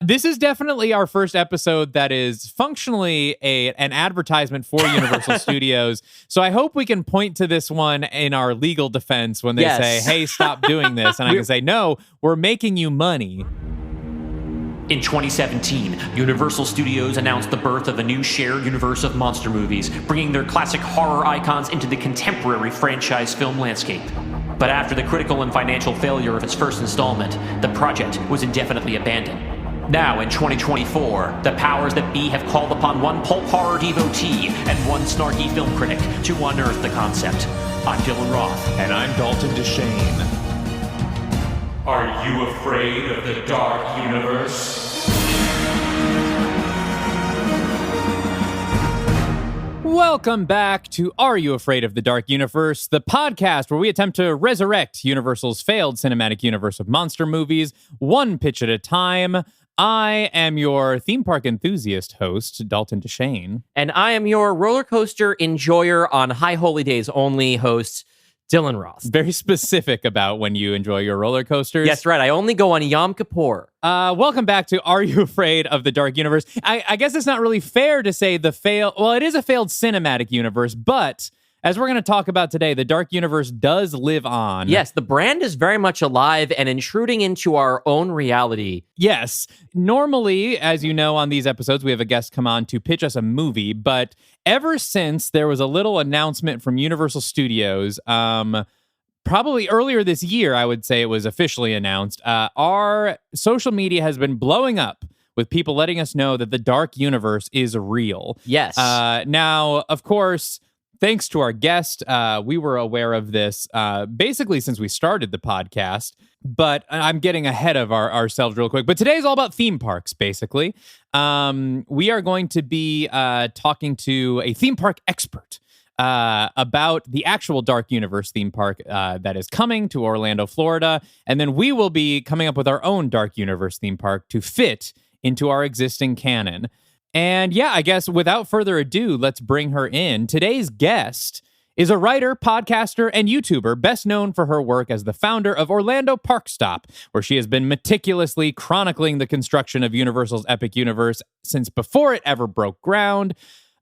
This is definitely our first episode that is functionally an advertisement for Universal Studios. So I hope we can point to this one in our legal defense when they say, hey, stop doing this. And I can say, no, we're making you money. In 2017, Universal Studios announced the birth of a new shared universe of monster movies, bringing their classic horror icons into the contemporary franchise film landscape. But after the critical and financial failure of its first installment, the project was indefinitely abandoned. Now, in 2024, the powers that be have called upon one pulp horror devotee and one snarky film critic to unearth the concept. I'm Dylan Roth. And I'm Dalton DeShane. Are you afraid of the dark universe? Welcome back to Are You Afraid of the Dark Universe, the podcast where we attempt to resurrect Universal's failed cinematic universe of monster movies, one pitch at a time. I am your theme park enthusiast host, Dalton DeShane. And I am your roller coaster enjoyer on High Holy Days only host, Dylan Roth. Very specific about when you enjoy your roller coasters. Yes, right. I only go on Yom Kippur. Welcome back to Are You Afraid of the Dark Universe? I guess it's not really fair to say it is a failed cinematic universe, but as we're going to talk about today, the Dark Universe does live on. Yes, the brand is very much alive and intruding into our own reality. Yes. Normally, as you know, on these episodes, we have a guest come on to pitch us a movie, but ever since there was a little announcement from Universal Studios, probably earlier this year, I would say it was officially announced, our social media has been blowing up with people letting us know that the Dark Universe is real. Yes. Now, of course, thanks to our guest, we were aware of this basically since we started the podcast, but I'm getting ahead of ourselves real quick. But today's all about theme parks, basically. We are going to be talking to a theme park expert about the actual Dark Universe theme park that is coming to Orlando, Florida. And then we will be coming up with our own Dark Universe theme park to fit into our existing canon. And yeah, I guess without further ado, let's bring her in. Today's guest is a writer, podcaster, and YouTuber best known for her work as the founder of Orlando ParkStop, where she has been meticulously chronicling the construction of Universal's epic universe since before it ever broke ground.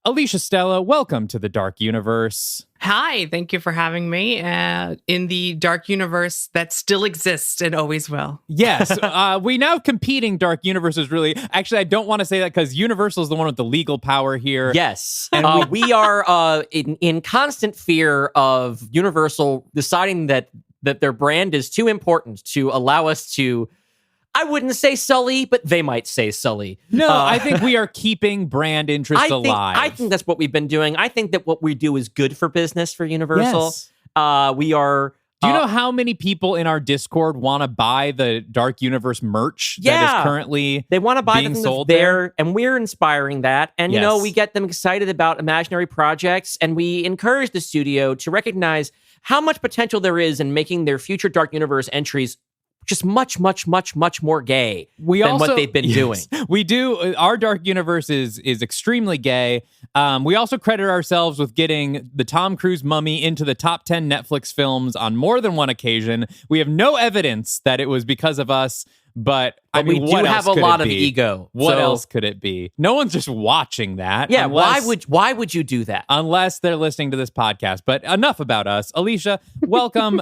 Alicia Stella, welcome to the Dark Universe. Hi, thank you for having me in the Dark Universe that still exists and always will. Yes, we now have competing Dark Universes, really. Actually, I don't want to say that because Universal is the one with the legal power here. Yes, and we are in constant fear of Universal deciding that their brand is too important to allow us to, I wouldn't say sully, but they might say sully. No, I think we are keeping brand interest alive. I think that's what we've been doing. I think that what we do is good for business for Universal. Yes. We are... Do you know how many people in our Discord want to buy the Dark Universe merch that is currently they want to buy being the sold there, and we're inspiring that. And, yes, you know, we get them excited about imaginary projects, and we encourage the studio to recognize how much potential there is in making their future Dark Universe entries just much, much, much, much more gay than what they've been doing. We do. Our Dark Universe is extremely gay. We also credit ourselves with getting the Tom Cruise Mummy into the top 10 Netflix films on more than one occasion. We have no evidence that it was because of us, but I mean, we do have a lot of ego. What else could it be? No one's just watching that. Yeah, why would you do that? Unless they're listening to this podcast. But enough about us. Alicia, welcome.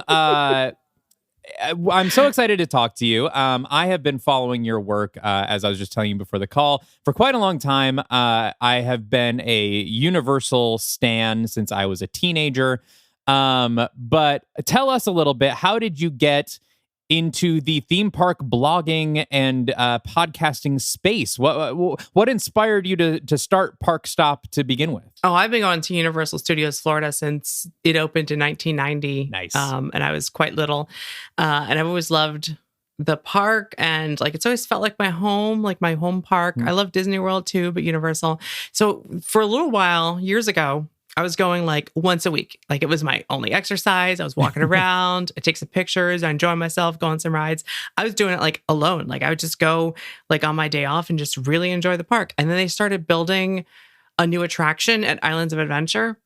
I'm so excited to talk to you. I have been following your work, as I was just telling you before the call, for quite a long time. I have been a Universal stan since I was a teenager. But tell us a little bit, how did you get into the theme park blogging and podcasting space? What inspired you to start ParkStop to begin with? Oh, I've been going to Universal Studios Florida since it opened in 1990. Nice. And I was quite little. And I've always loved the park, and like it's always felt like my home park. I love Disney World too, but Universal. So for a little while, years ago, I was going like once a week. Like it was my only exercise. I was walking around. I take some pictures. I enjoy myself, go on some rides. I was doing it like alone. Like I would just go like on my day off and just really enjoy the park. And then they started building a new attraction at Islands of Adventure.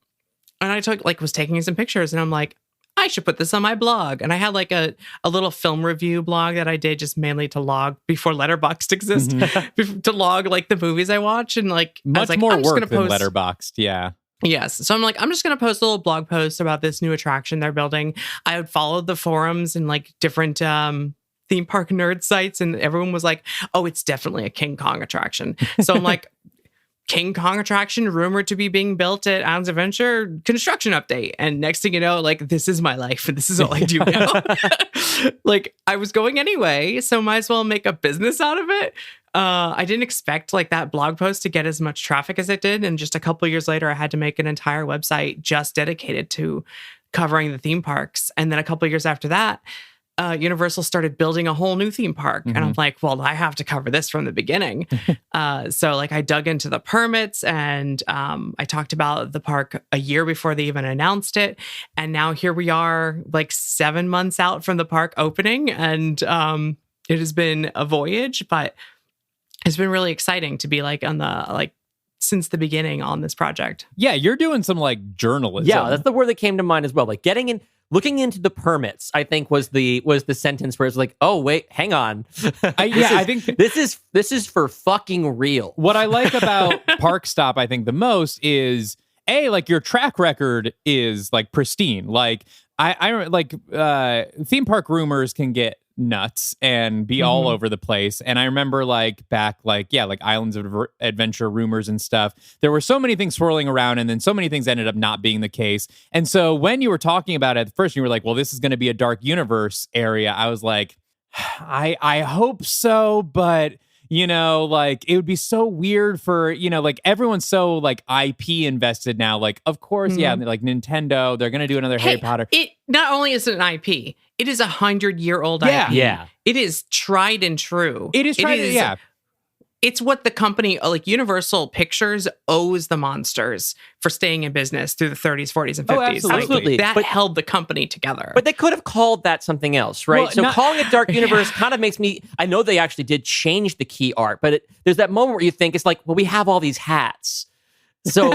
And I was taking some pictures and I'm like, I should put this on my blog. And I had like a little film review blog that I did just mainly to log before Letterboxd existed, to log like the movies I watch. And like, much I was like, more I'm just work gonna than post Letterboxd. Yeah. Yes. So I'm like, I'm just going to post a little blog post about this new attraction they're building. I would follow the forums and like different theme park nerd sites. And everyone was like, oh, it's definitely a King Kong attraction. So I'm like, King Kong attraction rumored to be being built at Islands Adventure, construction update. And next thing you know, like, this is my life and this is all I do now. Like, I was going anyway, so might as well make a business out of it. I didn't expect like that blog post to get as much traffic as it did. And just a couple of years later, I had to make an entire website just dedicated to covering the theme parks. And then a couple of years after that, Universal started building a whole new theme park. And I'm like, well, I have to cover this from the beginning. So like I dug into the permits and I talked about the park a year before they even announced it. And now here we are like 7 months out from the park opening. And it has been a voyage, but it's been really exciting to be like on the like since the beginning on this project. Yeah, you're doing some like journalism. Yeah, that's the word that came to mind as well. Like getting in, looking into the permits, I think was the sentence where it's like, oh wait, hang on. I think this is for fucking real. What I like about ParkStop, I think the most is like your track record is like pristine. Like I like theme park rumors can get nuts and be all over the place. And I remember like back like Islands of Adventure rumors and stuff. There were so many things swirling around and then so many things ended up not being the case. And so when you were talking about it at first, you were like, well, this is going to be a dark universe area. I was like, I hope so, but you know, like it would be so weird for, you know, like everyone's so like IP invested now. Like, of course, yeah, like Nintendo, they're going to do another Harry Potter. It not only is it an IP, it is 100-year-old IP. Yeah. It is tried and true. It is tried, yeah. It's what the company, like Universal Pictures, owes the monsters for staying in business through the 30s, 40s, and 50s. Oh, absolutely. Like, that held the company together. But they could have called that something else, right? Well, so calling it Dark Universe kind of makes me, I know they actually did change the key art, but there's that moment where you think, it's like, well, we have all these hats. So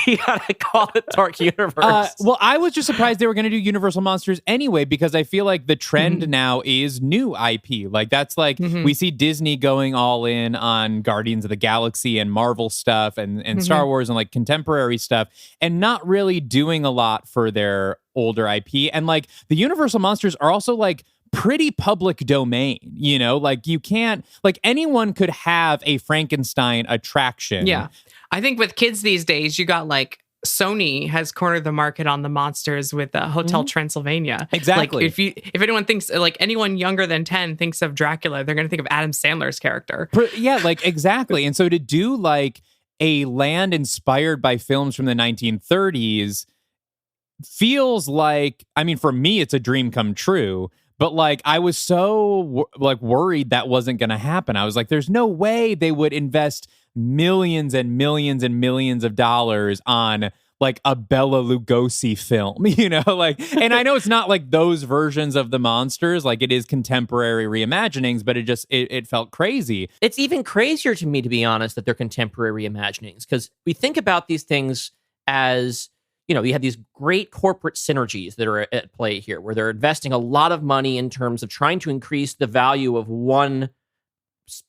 we gotta call it Dark Universe. Well, I was just surprised they were going to do Universal Monsters anyway, because I feel like the trend now is new IP. Like that's like we see Disney going all in on Guardians of the Galaxy and Marvel stuff and Star Wars and like contemporary stuff, and not really doing a lot for their older IP. And like the Universal Monsters are also like pretty public domain, you know, like you can't, like anyone could have a Frankenstein attraction. Yeah. I think with kids these days, you got like Sony has cornered the market on the monsters with Hotel Transylvania. Exactly. Like if anyone thinks, like anyone younger than 10 thinks of Dracula, they're going to think of Adam Sandler's character. Yeah, like exactly. And so to do like a land inspired by films from the 1930s feels like, I mean, for me, it's a dream come true. But like, I was so worried that wasn't going to happen. I was like, there's no way they would invest millions and millions and millions of dollars on like a Bela Lugosi film, you know, like, and I know it's not like those versions of the monsters, like it is contemporary reimaginings, but it felt crazy. It's even crazier to me, to be honest, that they're contemporary reimaginings, because we think about these things as, you know, you have these great corporate synergies that are at play here, where they're investing a lot of money in terms of trying to increase the value of one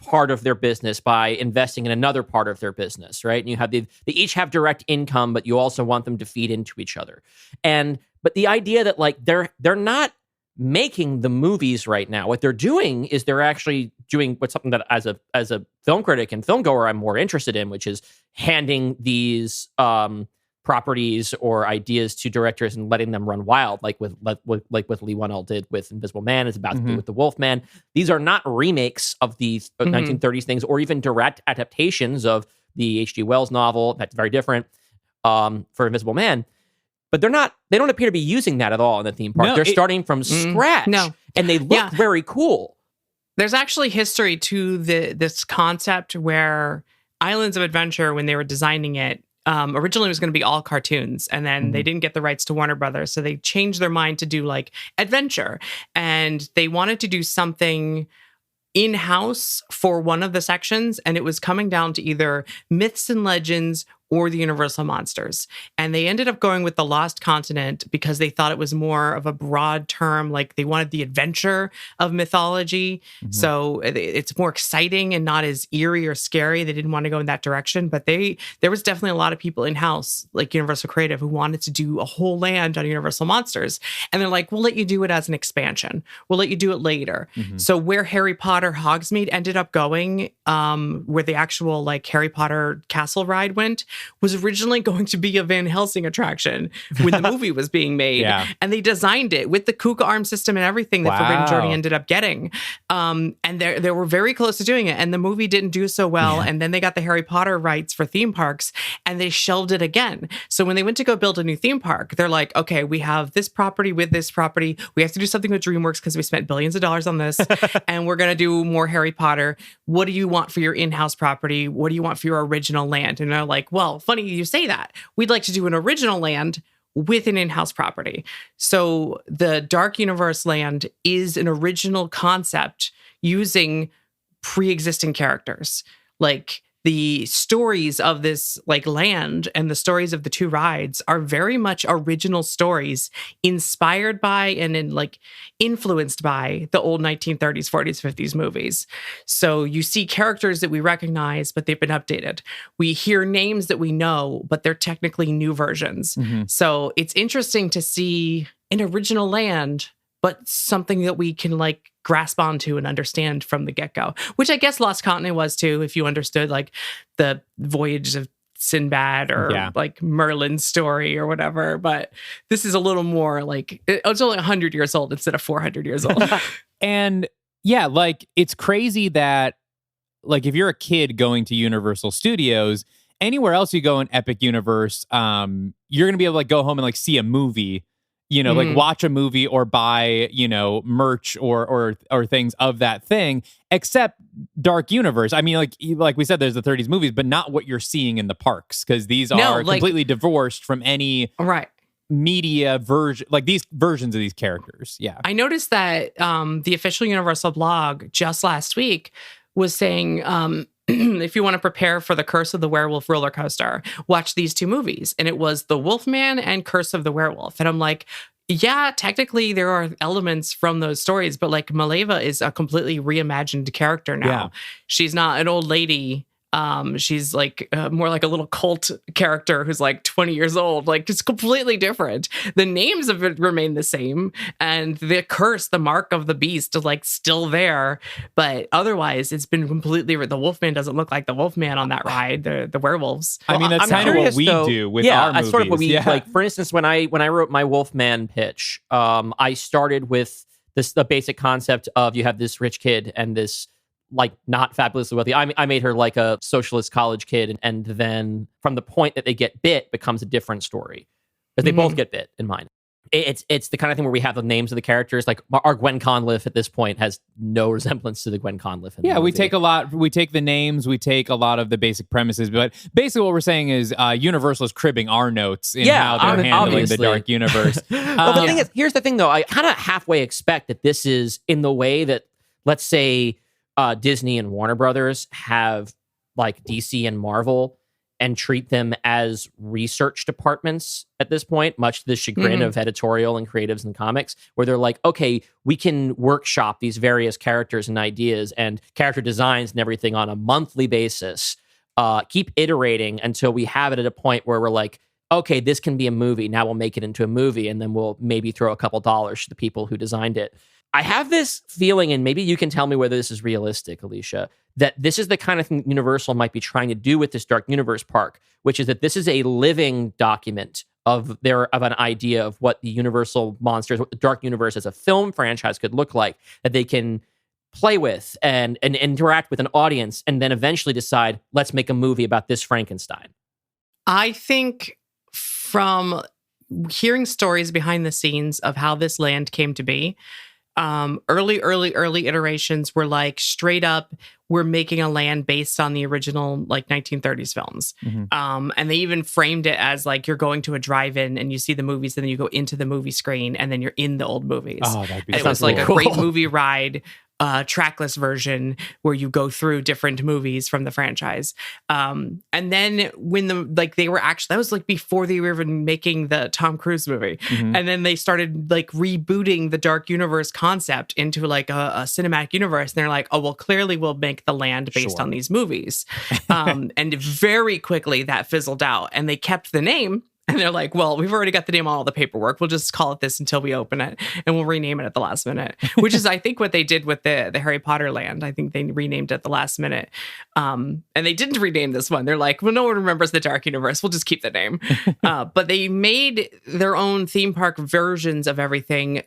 part of their business by investing in another part of their business, right? And you have they each have direct income, but you also want them to feed into each other. But the idea that like they're not making the movies right now. What they're doing is they're actually doing what's something that as a film critic and film goer I'm more interested in, which is handing these properties or ideas to directors and letting them run wild, like with Lee Whannell did with Invisible Man, is about to do with The Wolfman. These are not remakes of these 1930s things, or even direct adaptations of the H.G. Wells novel. That's very different for Invisible Man. But they don't appear to be using that at all in the theme park. They're starting from scratch. And they look very cool. There's actually history to this concept where Islands of Adventure, when they were designing it, originally it was going to be all cartoons, and then they didn't get the rights to Warner Brothers, so they changed their mind to do like adventure, and they wanted to do something in-house for one of the sections, and it was coming down to either myths and legends or the Universal Monsters. And they ended up going with the Lost Continent because they thought it was more of a broad term, like they wanted the adventure of mythology. So it's more exciting and not as eerie or scary. They didn't want to go in that direction, but there was definitely a lot of people in-house, like Universal Creative, who wanted to do a whole land on Universal Monsters. And they're like, we'll let you do it as an expansion. We'll let you do it later. So where Harry Potter Hogsmeade ended up going, where the actual like Harry Potter castle ride went, was originally going to be a Van Helsing attraction when the movie was being made. And they designed it with the Kuka arm system and everything that Forbidden Journey ended up getting. And they were very close to doing it. And the movie didn't do so well. And then they got the Harry Potter rights for theme parks and they shelved it again. So when they went to go build a new theme park, they're like, okay, we have this property with this property. We have to do something with DreamWorks because we spent billions of dollars on this. And we're going to do more Harry Potter. What do you want for your in-house property? What do you want for your original land? And they're like, well, funny you say that. We'd like to do an original land with an in-house property. So the Dark Universe land is an original concept using pre-existing characters. Like the stories of this like land and the stories of the two rides are very much original stories inspired by and like influenced by the old 1930s, 40s, 50s movies. So you see characters that we recognize, but they've been updated. We hear names that we know, but they're technically new versions. So it's interesting to see an original land, but something that we can like grasp onto and understand from the get-go, which I guess Lost Continent was too, if you understood like the voyage of Sinbad or like Merlin's story or whatever. But this is a little more like, it's only 100 years old instead of 400 years old. And yeah, like it's crazy that like if you're a kid going to Universal Studios, anywhere else you go in Epic Universe, you're going to be able to like go home and like see a movie, you know, like watch a movie or buy, you know, merch or things of that thing, except Dark Universe. I mean, like we said, there's the 30s movies, but not what you're seeing in the parks, because these are completely divorced from any media version, like these versions of these characters. Yeah. I noticed that the official Universal blog just last week was saying, if you want to prepare for the Curse of the Werewolf roller coaster, watch these two movies. And it was The Wolfman and Curse of the Werewolf. And I'm like, yeah, technically there are elements from those stories, but like Maleva is a completely reimagined character now. Yeah. She's not an old lady. She's like more like a little cult character who's like 20 years old. Like it's completely different. The names of it remain the same, and the curse, the mark of the beast, is like still there. But otherwise, it's been completely. The Wolfman doesn't look like the Wolfman on that ride. The werewolves. I mean, that's kind of what we do with our movies. Sort of what we like. For instance, when I wrote my Wolfman pitch, I started with the basic concept of you have this rich kid and this like not fabulously wealthy. I made her like a socialist college kid, and then from the point that they get bit becomes a different story, because they both get bit in mine. It's the kind of thing where we have the names of the characters. Like our Gwen Conliffe at this point has no resemblance to the Gwen Conliffe. We take the names, we take a lot of the basic premises, but basically what we're saying is Universal is cribbing our notes in how they're handling the Dark Universe. Well, the thing is, here's the thing though, I kind of halfway expect that this is in the way that, let's say, Disney and Warner Brothers have like DC and Marvel and treat them as research departments at this point, much to the chagrin of editorial and creatives and comics, where they're like, okay, we can workshop these various characters and ideas and character designs and everything on a monthly basis, keep iterating until we have it at a point where we're like, okay, this can be a movie. Now we'll make it into a movie, and then we'll maybe throw a couple dollars to the people who designed it. I have this feeling, and maybe you can tell me whether this is realistic, Alicia, that this is the kind of thing Universal might be trying to do with this Dark Universe park, which is that this is a living document of an idea of what the Universal Monsters, what the Dark Universe as a film franchise could look like, that they can play with and interact with an audience, and then eventually decide, let's make a movie about this Frankenstein. I think from hearing stories behind the scenes of how this land came to be, early iterations were like straight up, we're making a land based on the original like 1930s films. And they even framed it as like you're going to a drive-in and you see the movies, and then you go into the movie screen and then you're in the old movies. Oh, that'd be it was like a great movie ride trackless version where you go through different movies from the franchise. And then when they were actually, that was like before they were even making the Tom Cruise movie. And then they started like rebooting the dark universe concept into like a cinematic universe. And they're like, oh, well, clearly we'll make the land based on these movies. And very quickly that fizzled out, and they kept the name. And they're like, well, we've already got the name on all the paperwork. We'll just call it this until we open it, and we'll rename it at the last minute, which is, I think, what they did with the Harry Potter land. I think they renamed it at the last minute. And they didn't rename this one. They're like, well, no one remembers the Dark Universe. We'll just keep the name. But they made their own theme park versions of everything.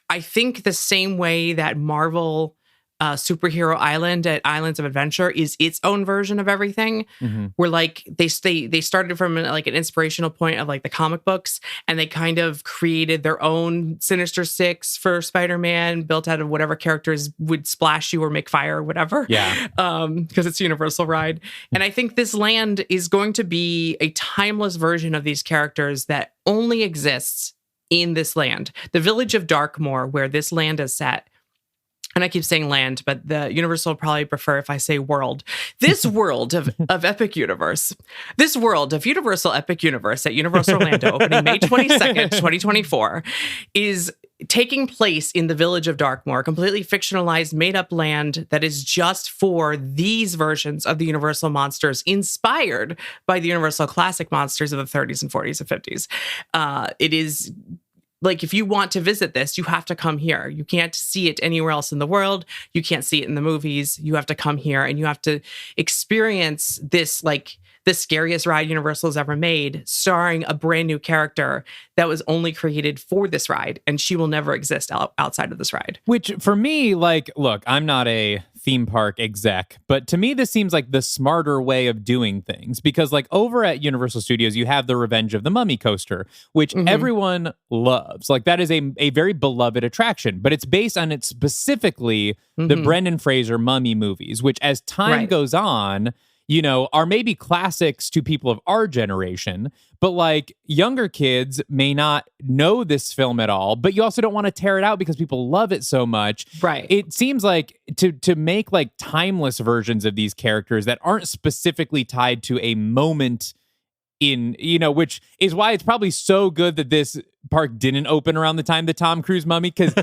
I think the same way that Marvel Superhero Island at Islands of Adventure is its own version of everything. Where like they started from like an inspirational point of like the comic books, and they kind of created their own Sinister Six for Spider-Man, built out of whatever characters would splash you or make fire or whatever. Yeah. Because it's a Universal ride. And I think this land is going to be a timeless version of these characters that only exists in this land. The village of Darkmoor, where this land is set. And I keep saying land, but the Universal will probably prefer if I say world. This world of Epic Universe, this world of Universal Epic Universe at Universal Orlando, opening May 22nd, 2024, is taking place in the village of Darkmoor, completely fictionalized, made-up land that is just for these versions of the Universal monsters, inspired by the Universal classic monsters of the 30s and 40s and 50s. It is... like, if you want to visit this, you have to come here. You can't see it anywhere else in the world. You can't see it in the movies. You have to come here, and you have to experience this, like, the scariest ride Universal's ever made, starring a brand new character that was only created for this ride, and she will never exist outside of this ride. Which, for me, like, look, I'm not a theme park exec, but to me this seems like the smarter way of doing things, because like over at Universal Studios you have the Revenge of the Mummy coaster, which everyone loves. Like, that is a very beloved attraction, but it's based on it specifically the Brendan Fraser Mummy movies, which as time goes on, you know, are maybe classics to people of our generation, but like younger kids may not know this film at all, but you also don't want to tear it out because people love it so much. Right. It seems like to make like timeless versions of these characters that aren't specifically tied to a moment in, you know, which is why it's probably so good that this park didn't open around the time the Tom Cruise Mummy, because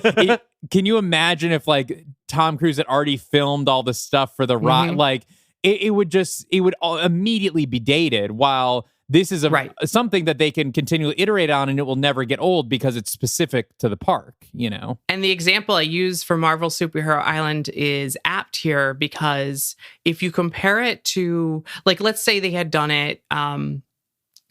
can you imagine if like Tom Cruise had already filmed all the stuff for the ride? Like, it would immediately be dated, while this is something that they can continually iterate on, and it will never get old because it's specific to the park, you know? And the example I use for Marvel Superhero Island is apt here, because if you compare it to, like, let's say they had done it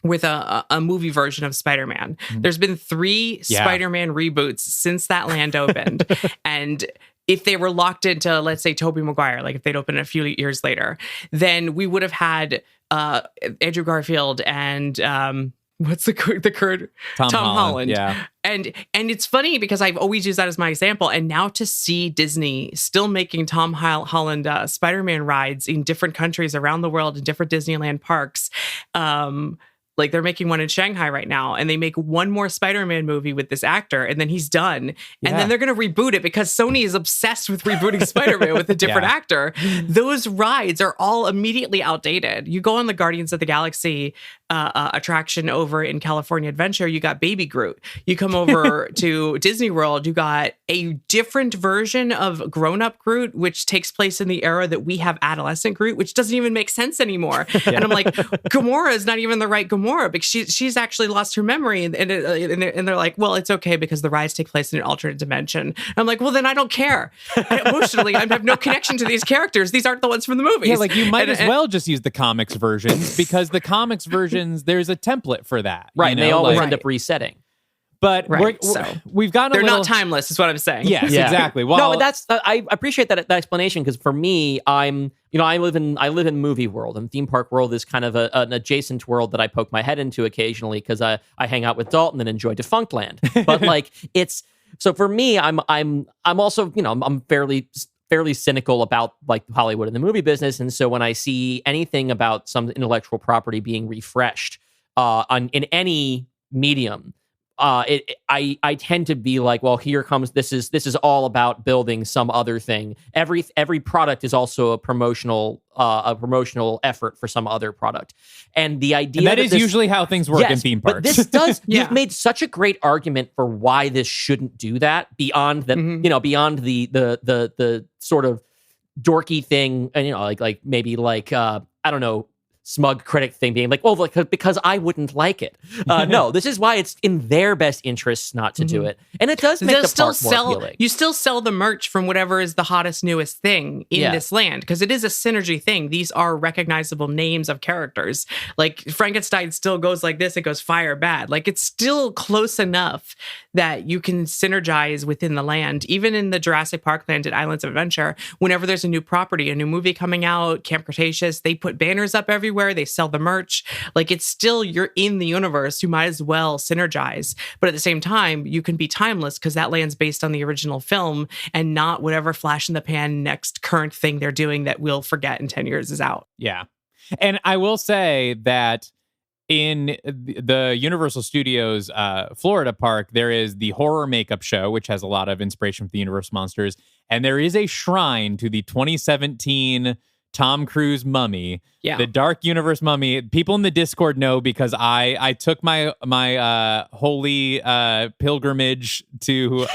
with a movie version of Spider-Man. There's been 3 Spider-Man reboots since that land opened. And if they were locked into, let's say, Tobey Maguire, like if they'd opened a few years later, then we would have had Andrew Garfield and what's the current Tom Holland. Yeah. And it's funny because I've always used that as my example. And now to see Disney still making Tom Holland Spider-Man rides in different countries around the world in different Disneyland parks. Like, they're making one in Shanghai right now, and they make one more Spider-Man movie with this actor, and then he's done. And then they're going to reboot it because Sony is obsessed with rebooting Spider-Man with a different actor. Those rides are all immediately outdated. You go on the Guardians of the Galaxy attraction over in California Adventure, you got Baby Groot. You come over to Disney World, you got a different version of grown-up Groot, which takes place in the era that we have adolescent Groot, which doesn't even make sense anymore. And I'm like, Gamora is not even the right Gamora, because she's actually lost her memory. And they're like, well, it's okay because the rides take place in an alternate dimension. And I'm like, well, then I don't care. Emotionally, I have no connection to these characters. These aren't the ones from the movies. Yeah, like, you might as well just use the comics versions, because the comics versions, there's a template for that. Right, you know? and they always end up resetting. But we've gotten they're not timeless, is what I'm saying. Yes, exactly. Well, no, that's I appreciate that explanation, because for me, I live in movie world, and theme park world is kind of an adjacent world that I poke my head into occasionally, because I hang out with Dalton and enjoy Defunctland. But like, it's so for me, I'm also, you know, I'm fairly cynical about like Hollywood and the movie business, and so when I see anything about some intellectual property being refreshed in any medium, I tend to be like, well, here comes this is all about building some other thing. Every product is also a promotional effort for some other product, and the idea that is usually how things work in theme parks. But this does. You've made such a great argument for why this shouldn't do that beyond the beyond the sort of dorky thing, and like maybe I don't know, smug critic thing being like, well, because I wouldn't like it. No, this is why it's in their best interests not to do it. And it does make the park more appealing. You still sell the merch from whatever is the hottest, newest thing in this land, because it is a synergy thing. These are recognizable names of characters. Like Frankenstein still goes like this, it goes fire bad. Like it's still close enough that you can synergize within the land. Even in the Jurassic Park land at Islands of Adventure, whenever there's a new property, a new movie coming out, Camp Cretaceous, they put banners up everywhere. They sell the merch. Like it's still, you're in the universe. You might as well synergize. But at the same time, you can be timeless because that land's based on the original film and not whatever flash in the pan next current thing they're doing that we'll forget in 10 years is out. Yeah. And I will say that in the Universal Studios Florida park, there is the horror makeup show, which has a lot of inspiration from the Universal monsters. And there is a shrine to the 2017 Tom Cruise mummy, the Dark Universe mummy. People in the Discord know because I took my holy pilgrimage to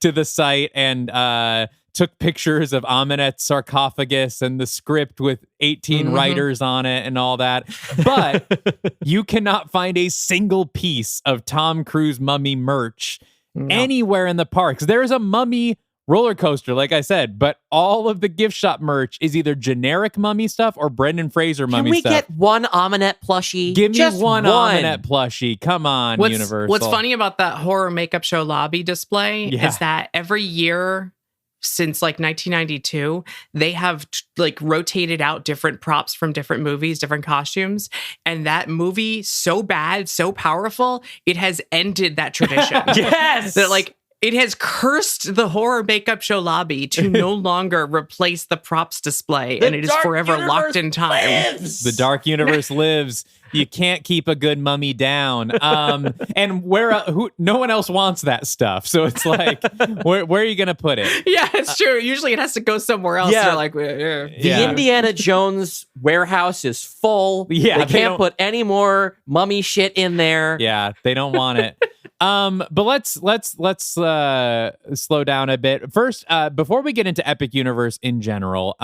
the site and took pictures of Amenet's sarcophagus and the script with 18 writers on it and all that. But you cannot find a single piece of Tom Cruise mummy merch anywhere in the parks. There is a mummy roller coaster, like I said, but all of the gift shop merch is either generic mummy stuff or Brendan Fraser mummy stuff. Can we get one Amenet plushie? Give me one Amenet plushie. Come on, Universal. What's funny about that horror makeup show lobby display is that every year since like 1992, they have like rotated out different props from different movies, different costumes. And that movie, so bad, so powerful, it has ended that tradition. Yes! That like, it has cursed the horror makeup show lobby to no longer replace the props display, and it is forever locked in time. Lives. The Dark Universe lives. You can't keep a good mummy down. And no one else wants that stuff. So it's like, where are you going to put it? Yeah, it's true. Usually it has to go somewhere else. Yeah. You're like, The Indiana Jones warehouse is full. Yeah, they can't put any more mummy shit in there. Yeah, they don't want it. But let's slow down a bit. First, before we get into Epic Universe in general,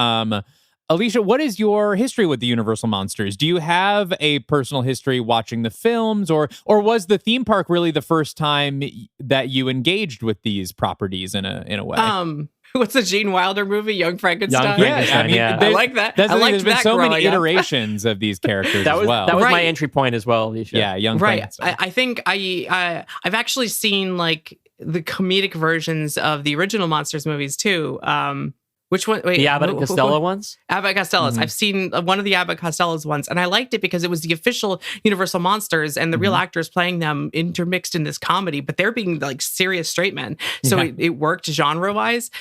Alicia, what is your history with the Universal monsters? Do you have a personal history watching the films, or was the theme park really the first time that you engaged with these properties in a way? What's the Gene Wilder movie, Young Frankenstein? I like that. There's been so many iterations of these characters as well. That was my entry point as well, Alicia. Yeah, Young Frankenstein. I think I've actually seen like the comedic versions of the original Monsters movies too. Which one? Wait, the Abbott and Costello ones? Abbott and Costello's. I've seen one of the Abbott and Costello's ones, and I liked it because it was the official Universal monsters and the real actors playing them intermixed in this comedy, but they're being like serious straight men. So it worked genre-wise.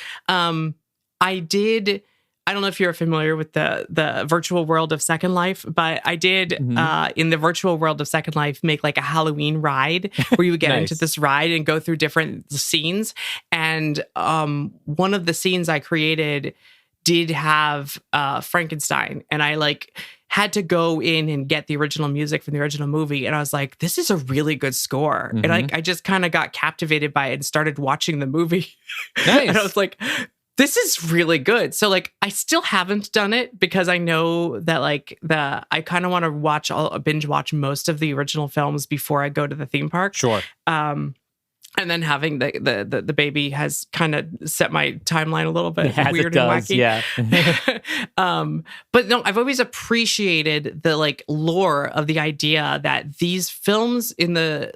I don't know if you're familiar with the virtual world of Second Life, but I did in the virtual world of Second Life make like a Halloween ride where you would get into this ride and go through different scenes. And one of the scenes I created did have Frankenstein, and I like had to go in and get the original music from the original movie. And I was like, this is a really good score. And I just kind of got captivated by it and started watching the movie. Nice. And I was like, this is really good. So like, I still haven't done it because I know that like I kind of want to binge watch most of the original films before I go to the theme park. Sure. And then having the baby has kind of set my timeline a little bit weird and wacky. Yeah. But no, I've always appreciated the like lore of the idea that these films starting in the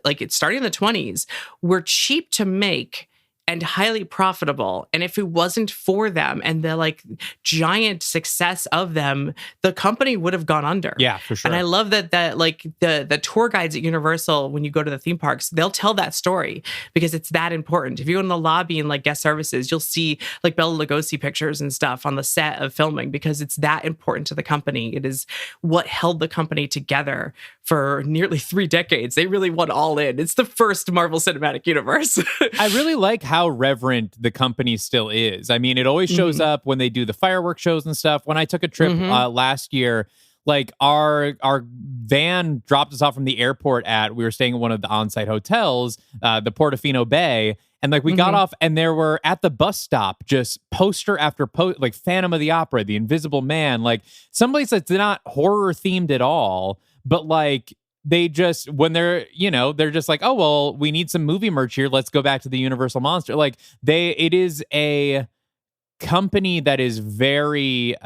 20s were cheap to make. and highly profitable. And if it wasn't for them and the like giant success of them, the company would have gone under. Yeah, for sure. And I love that like the tour guides at Universal, when you go to the theme parks, they'll tell that story because it's that important. If you go in the lobby and like guest services, you'll see like Bela Lugosi pictures and stuff on the set of filming because it's that important to the company. It is what held the company together for nearly 3 decades. They really went all in. It's the first Marvel Cinematic Universe. I really like how reverent the company still is. I mean, it always shows up when they do the fireworks shows and stuff. When I took a trip last year, like our van dropped us off from the airport we were staying at one of the on-site hotels, the Portofino Bay. And like we got off and there were at the bus stop just poster after poster, like Phantom of the Opera, The Invisible Man, like someplace that's not horror themed at all, but like they just, when they're just like, oh, well, we need some movie merch here. Let's go back to the Universal Monster. Like it is a company that is very,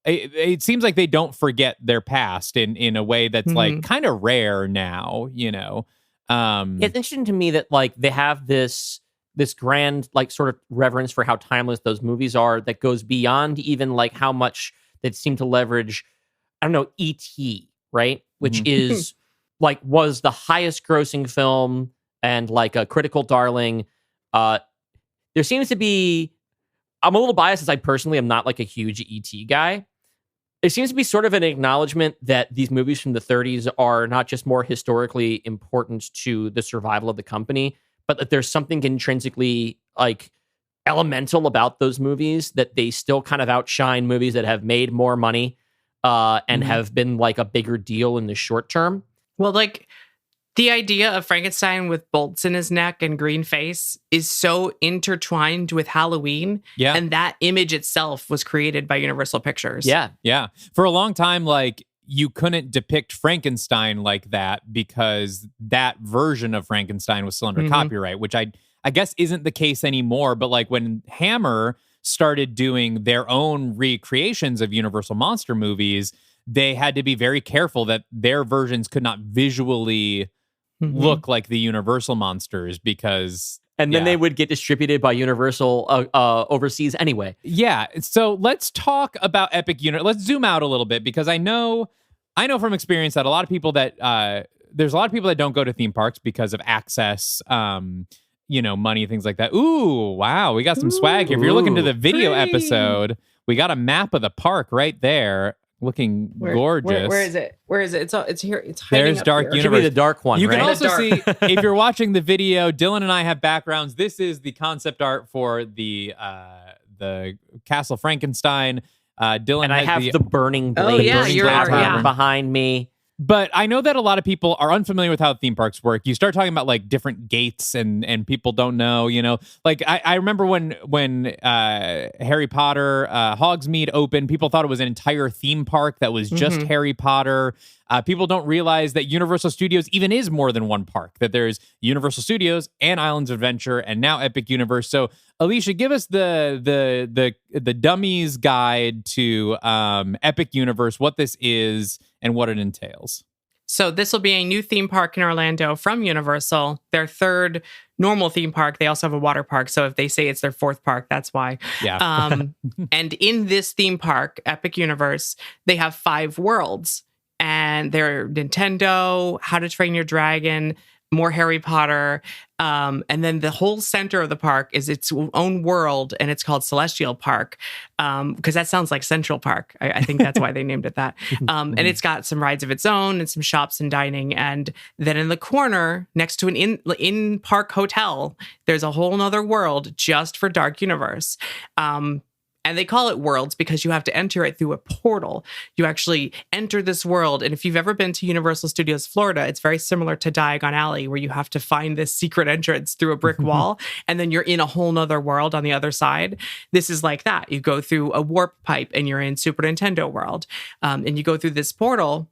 it seems like they don't forget their past in a way that's like kind of rare now, It's interesting to me that like they have this grand like sort of reverence for how timeless those movies are that goes beyond even like how much they seem to leverage, I don't know, E.T., right? Which is like was the highest grossing film and like a critical darling. There seems to be, I'm a little biased as I personally am not like a huge E.T. guy. There seems to be sort of an acknowledgement that these movies from the 30s are not just more historically important to the survival of the company, but that there's something intrinsically like elemental about those movies that they still kind of outshine movies that have made more money and have been like a bigger deal in the short term. Well, like the idea of Frankenstein with bolts in his neck and green face is so intertwined with Halloween. Yeah. And that image itself was created by Universal Pictures. Yeah. Yeah. For a long time, like you couldn't depict Frankenstein like that because that version of Frankenstein was still under copyright, which I guess isn't the case anymore. But like when Hammer started doing their own recreations of Universal monster movies, they had to be very careful that their versions could not visually look like the Universal monsters because... And then they would get distributed by Universal overseas anyway. Yeah. So let's talk about Epic Universe. Let's zoom out a little bit because I know from experience that a lot of people that there's a lot of people that don't go to theme parks because of access, money, things like that. Ooh, wow. We got some swag here. If you're looking to the video episode, we got a map of the park right there. Looking gorgeous. Where is it? Where is it? It's here. It's hiding. There's up Dark here. Universe. Should be the dark one, You right? can also Dark. see, if you're watching the video, Dylan and I have backgrounds. This is the concept art for the Castle Frankenstein. Dylan and I have the burning blade you're behind me. But I know that a lot of people are unfamiliar with how theme parks work. You start talking about like different gates and people don't know, Like I remember when Harry Potter Hogsmeade opened, people thought it was an entire theme park that was just Harry Potter. People don't realize that Universal Studios even is more than one park, that there's Universal Studios and Islands of Adventure and now Epic Universe. So Alicia, give us the dummies guide to Epic Universe, what this is and what it entails. So this will be a new theme park in Orlando from Universal, their third normal theme park. They also have a water park. So if they say it's their fourth park, that's why. Yeah. And in this theme park, Epic Universe, they have 5 worlds. And they're Nintendo, How to Train Your Dragon, more Harry Potter. And then the whole center of the park is its own world, and it's called Celestial Park, because that sounds like Central Park. I think that's why they named it that. And it's got some rides of its own and some shops and dining. And then in the corner, next to an in-park hotel, there's a whole nother world just for Dark Universe. And they call it worlds because you have to enter it through a portal. You actually enter this world. And if you've ever been to Universal Studios Florida, it's very similar to Diagon Alley, where you have to find this secret entrance through a brick wall. And then you're in a whole nother world on the other side. This is like that. You go through a warp pipe and you're in Super Nintendo World. And you go through this portal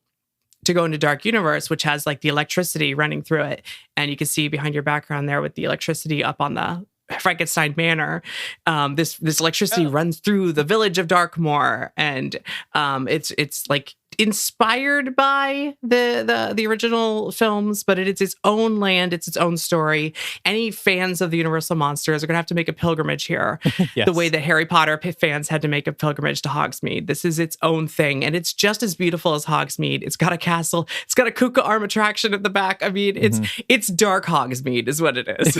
to go into Dark Universe, which has like the electricity running through it. And you can see behind your background there with the electricity up on the Frankenstein Manor. This electricity runs through the village of Darkmoor, and it's inspired by the original films, but it's its own land, it's its own story. Any fans of the Universal Monsters are going to have to make a pilgrimage here, Yes. the way that Harry Potter fans had to make a pilgrimage to Hogsmeade. This is its own thing, and it's just as beautiful as Hogsmeade. It's got a castle, it's got a Kuka arm attraction at the back. I mean, it's dark Hogsmeade is what it is.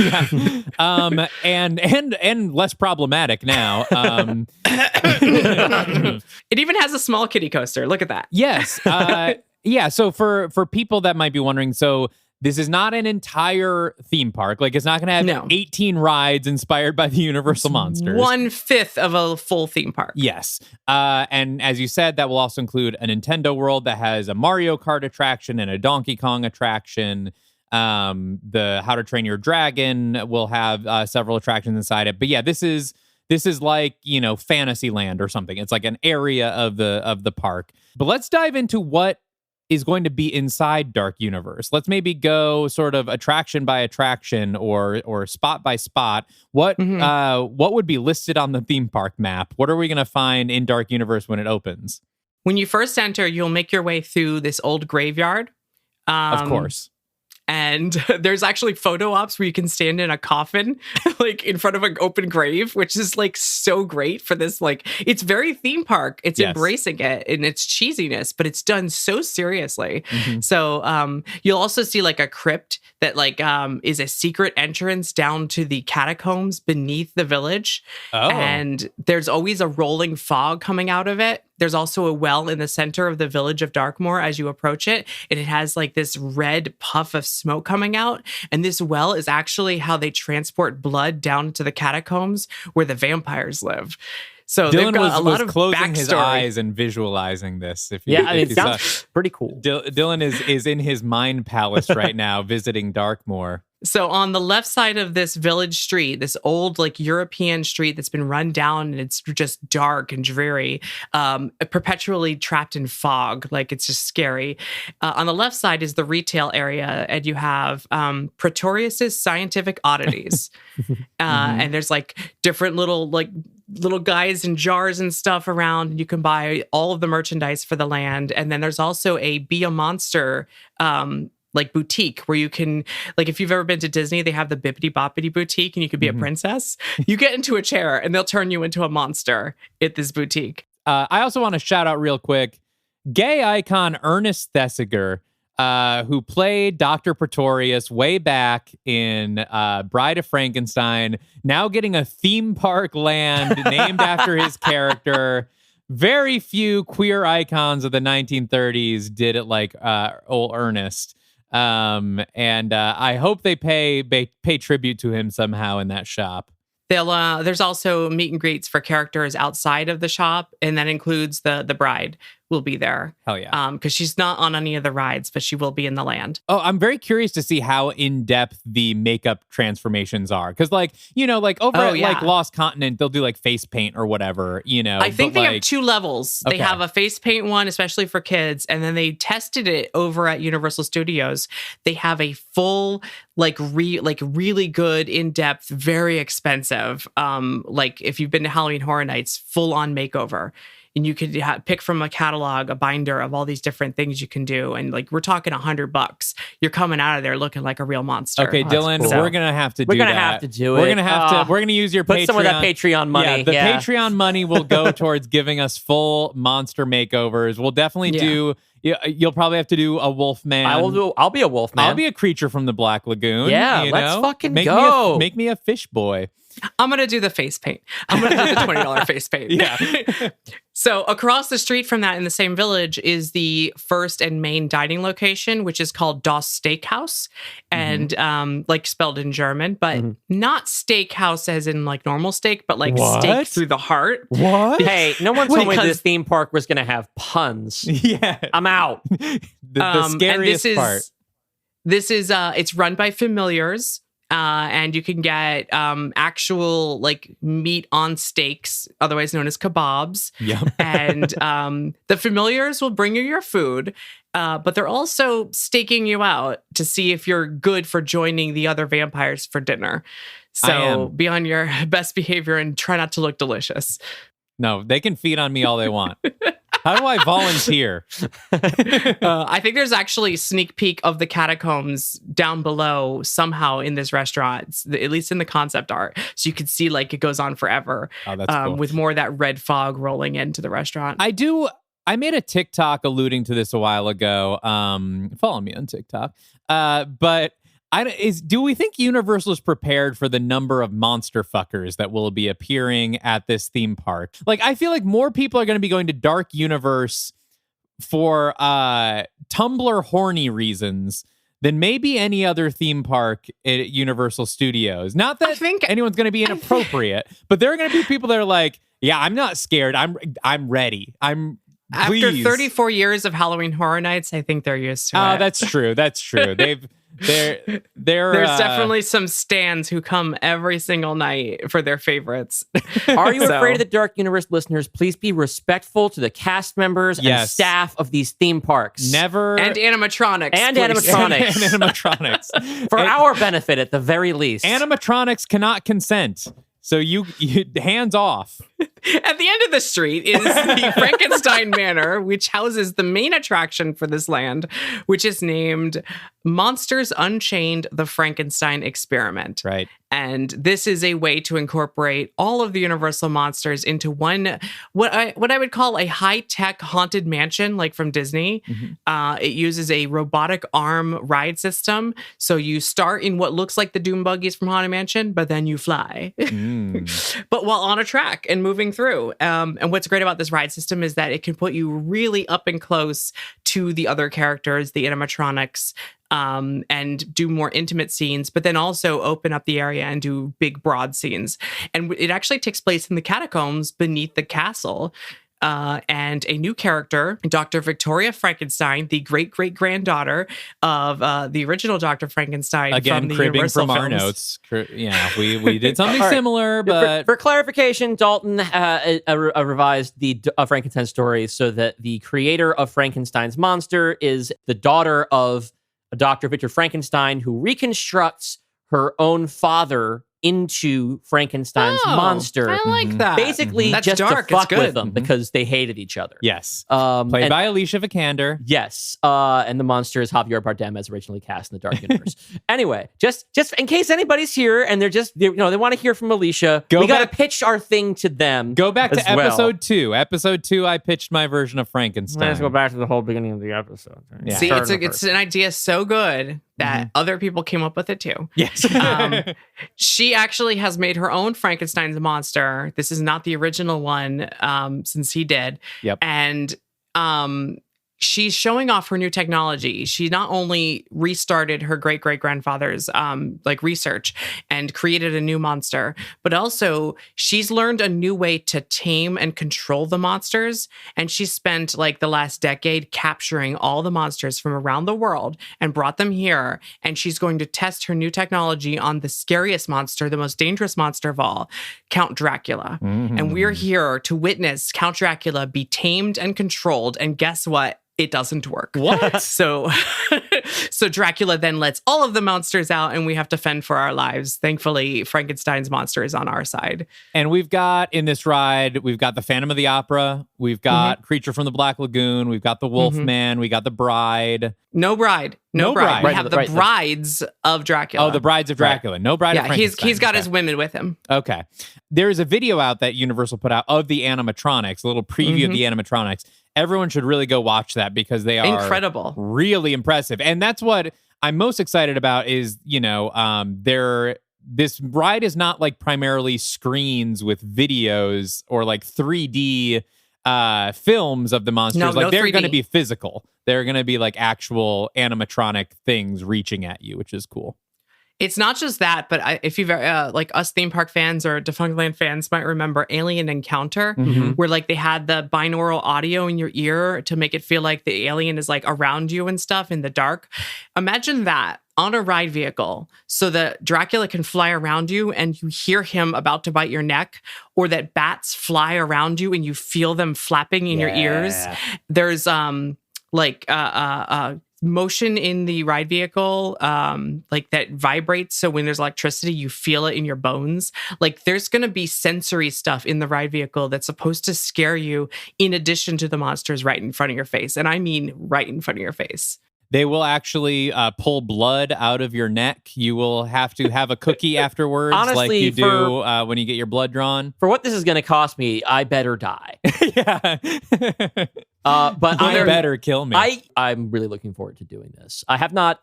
And less problematic now. It even has a small kiddie coaster. Look at that. Yes. Yeah. So for people that might be wondering, so this is not an entire theme park. Like, it's not going to have No. 18 rides inspired by the Universal Monsters. 1/5 of a full theme park. Yes. And as you said, that will also include a Nintendo World that has a Mario Kart attraction and a Donkey Kong attraction. The How to Train Your Dragon will have several attractions inside it. But yeah, this is like, Fantasyland or something. It's like an area of the park. But let's dive into what is going to be inside Dark Universe. Let's maybe go sort of attraction by attraction or spot by spot. What would be listed on the theme park map? What are we going to find in Dark Universe when it opens? When you first enter, you'll make your way through this old graveyard. Of course. And there's actually photo ops where you can stand in a coffin, like in front of an open grave, which is like so great for this. Like, it's very theme park. It's embracing it and its cheesiness, but it's done so seriously. So you'll also see like a crypt that is a secret entrance down to the catacombs beneath the village. Oh. And there's always a rolling fog coming out of it. There's also a well in the center of the village of Darkmoor as you approach it. And it has like this red puff of smoke coming out. And this well is actually how they transport blood down to the catacombs where the vampires live. So Dylan they've got a lot of closing backstory. his eyes and visualizing this. It sounds pretty cool. Dylan is in his mind palace right now, visiting Darkmoor. So on the left side of this village street, this old like European street that's been run down and it's just dark and dreary, perpetually trapped in fog, like it's just scary. On the left side is the retail area, and you have Pretorius's Scientific Oddities, and there's like different little guys in jars and stuff around, and you can buy all of the merchandise for the land. And then there's also a Be a Monster like boutique where you can, like, if you've ever been to Disney, they have the Bippity Boppity boutique and you can be a princess. You get into a chair and they'll turn you into a monster at this boutique. I also want to shout out real quick, gay icon Ernest Thesiger, who played Dr. Pretorius way back in Bride of Frankenstein, now getting a theme park land named after his character. Very few queer icons of the 1930s did it like old Ernest. And I hope they pay tribute to him somehow in that shop. There's also meet and greets for characters outside of the shop, and that includes the bride will be there. Hell yeah. Because she's not on any of the rides, but she will be in the land. Oh, I'm very curious to see how in-depth the makeup transformations are. Because, over at like Lost Continent, they'll do like face paint or whatever, I think they have 2 levels. Okay. They have a face paint one, especially for kids, and then they tested it over at Universal Studios. They have a full, really good, in-depth, very expensive, if you've been to Halloween Horror Nights, full-on makeover. And you could pick from a catalog, a binder of all these different things you can do. And we're talking $100. You're coming out of there looking like a real monster. Okay, Dylan, cool. we're going to have to do that. We're going to have to do it. We're going to use your put Patreon. some of that Patreon money. Yeah, the Patreon money will go towards giving us full monster makeovers. We'll definitely do... You'll probably have to do a Wolfman. I'll be a Wolfman. I'll be a creature from the Black Lagoon. Yeah, let's fucking go. Make me a fish boy. I'm going to do the face paint. I'm going to do the $20 face paint. Yeah. So across the street from that in the same village is the first and main dining location, which is called Das Steakhouse, and spelled in German, but not steakhouse as in like normal steak, but like steak through the heart. What? Hey, no one told me this theme park was going to have puns. Yeah. I'm out. the scariest part. This is it's run by familiars. And you can get actual meat on steaks, otherwise known as kebabs. Yep. And the familiars will bring you your food, but they're also staking you out to see if you're good for joining the other vampires for dinner. So be on your best behavior and try not to look delicious. No, they can feed on me all they want. How do I volunteer? I think there's actually a sneak peek of the catacombs down below somehow in this restaurant, at least in the concept art. So you could see like it goes on forever. Oh, that's cool. With more of that red fog rolling into the restaurant. I made a TikTok alluding to this a while ago. Follow me on TikTok. But do we think Universal is prepared for the number of monster fuckers that will be appearing at this theme park? Like, I feel like more people are going to be going to Dark Universe for Tumblr horny reasons than maybe any other theme park at Universal Studios. Not that anyone's going to be inappropriate, but there are going to be people that are like, yeah, I'm not scared. I'm ready. After 34 years of Halloween Horror Nights, I think they're used to it. Oh, that's true. That's true. There's definitely some stans who come every single night for their favorites. Are you afraid of the Dark Universe, listeners? Please be respectful to the cast members and staff of these theme parks. Never. And animatronics. And animatronics. And animatronics. For our benefit, at the very least. Animatronics cannot consent. So you hands off. At the end of the street is the Frankenstein Manor, which houses the main attraction for this land, which is named Monsters Unchained: The Frankenstein Experiment. Right. And this is a way to incorporate all of the Universal monsters into one, what I would call a high-tech haunted mansion, like from Disney. Mm-hmm. It uses a robotic arm ride system. So you start in what looks like the Doom buggies from Haunted Mansion, but then you fly. But while on a track and moving through. And what's great about this ride system is that it can put you really up and close to the other characters, the animatronics, and do more intimate scenes, but then also open up the area and do big, broad scenes. And it actually takes place in the catacombs beneath the castle. And a new character, Dr. Victoria Frankenstein, the great-great-granddaughter of the original Dr. Frankenstein. Again, from the cribbing Universal from our films. notes. Yeah, we did something similar, but... For clarification, Dalton revised the Frankenstein story so that the creator of Frankenstein's monster is the daughter of Dr. Victor Frankenstein, who reconstructs her own father into Frankenstein's monster. I like that. Basically, That's just dark. to fuck It's good. with them because they hated each other. Yes. Played by Alicia Vikander. Yes. And the monster is Javier Bardem as originally cast in the Dark Universe. Anyway, just in case anybody's here and they want to hear from Alicia, we got to pitch our thing to them. Go back to episode 2. Episode 2, I pitched my version of Frankenstein. Let's go back to the whole beginning of the episode. Yeah. See, it's an idea so good that other people came up with it too. Yes. She actually has made her own Frankenstein's monster. This is not the original one, since he did. Yep. And she's showing off her new technology. She not only restarted her great-great-grandfather's research and created a new monster, but also she's learned a new way to tame and control the monsters. And she spent the last decade capturing all the monsters from around the world and brought them here. And she's going to test her new technology on the scariest monster, the most dangerous monster of all, Count Dracula. Mm-hmm. And we're here to witness Count Dracula be tamed and controlled. And guess what? It doesn't work. What? So Dracula then lets all of the monsters out and we have to fend for our lives. Thankfully, Frankenstein's monster is on our side. And we've got in this ride, we've got the Phantom of the Opera. We've got Creature from the Black Lagoon. We've got the Wolfman. We got the Bride. No bride. No bride. We have the brides of Dracula. Oh, the brides of Dracula. No bride of Frankenstein. He's got his women with him. Okay. There's a video out that Universal put out of the animatronics, a little preview of the animatronics. Everyone should really go watch that because they are incredible, really impressive. And that's what I'm most excited about is, this ride is not primarily screens with videos or 3D films of the monsters. No they're 3D. going to be physical. They're going to be actual animatronic things reaching at you, which is cool. It's not just that, but if you've us theme park fans or Defunctland fans might remember Alien Encounter, where they had the binaural audio in your ear to make it feel like the alien is around you and stuff in the dark. Imagine that on a ride vehicle so that Dracula can fly around you and you hear him about to bite your neck, or that bats fly around you and you feel them flapping in your ears. There's motion in the ride vehicle, like that vibrates. So when there's electricity, you feel it in your bones. Like there's going to be sensory stuff in the ride vehicle that's supposed to scare you in addition to the monsters right in front of your face. And I mean right in front of your face. They will actually pull blood out of your neck. You will have to have a cookie afterwards, Honestly, like you do when you get your blood drawn. For what this is going to cost me, I better die. Yeah. But I better kill me. I'm really looking forward to doing this. I have not.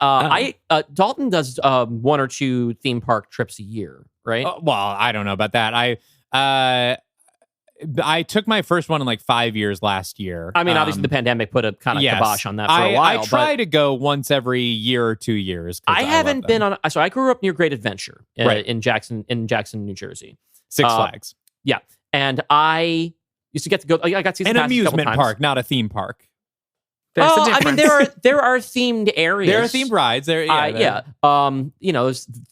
Dalton does 1 or 2 theme park trips a year, right? Well, I don't know about that. I took my first one in like 5 years last year. I mean, obviously the pandemic put a kind of kibosh on that for a while. I try to go once every year or 2 years. I haven't been on. So I grew up near Great Adventure in Jackson, New Jersey. Six Flags. Yeah, and I used to get to go. I got to see an amusement park, not a theme park. There's a I mean, there are themed areas. There are themed rides. There's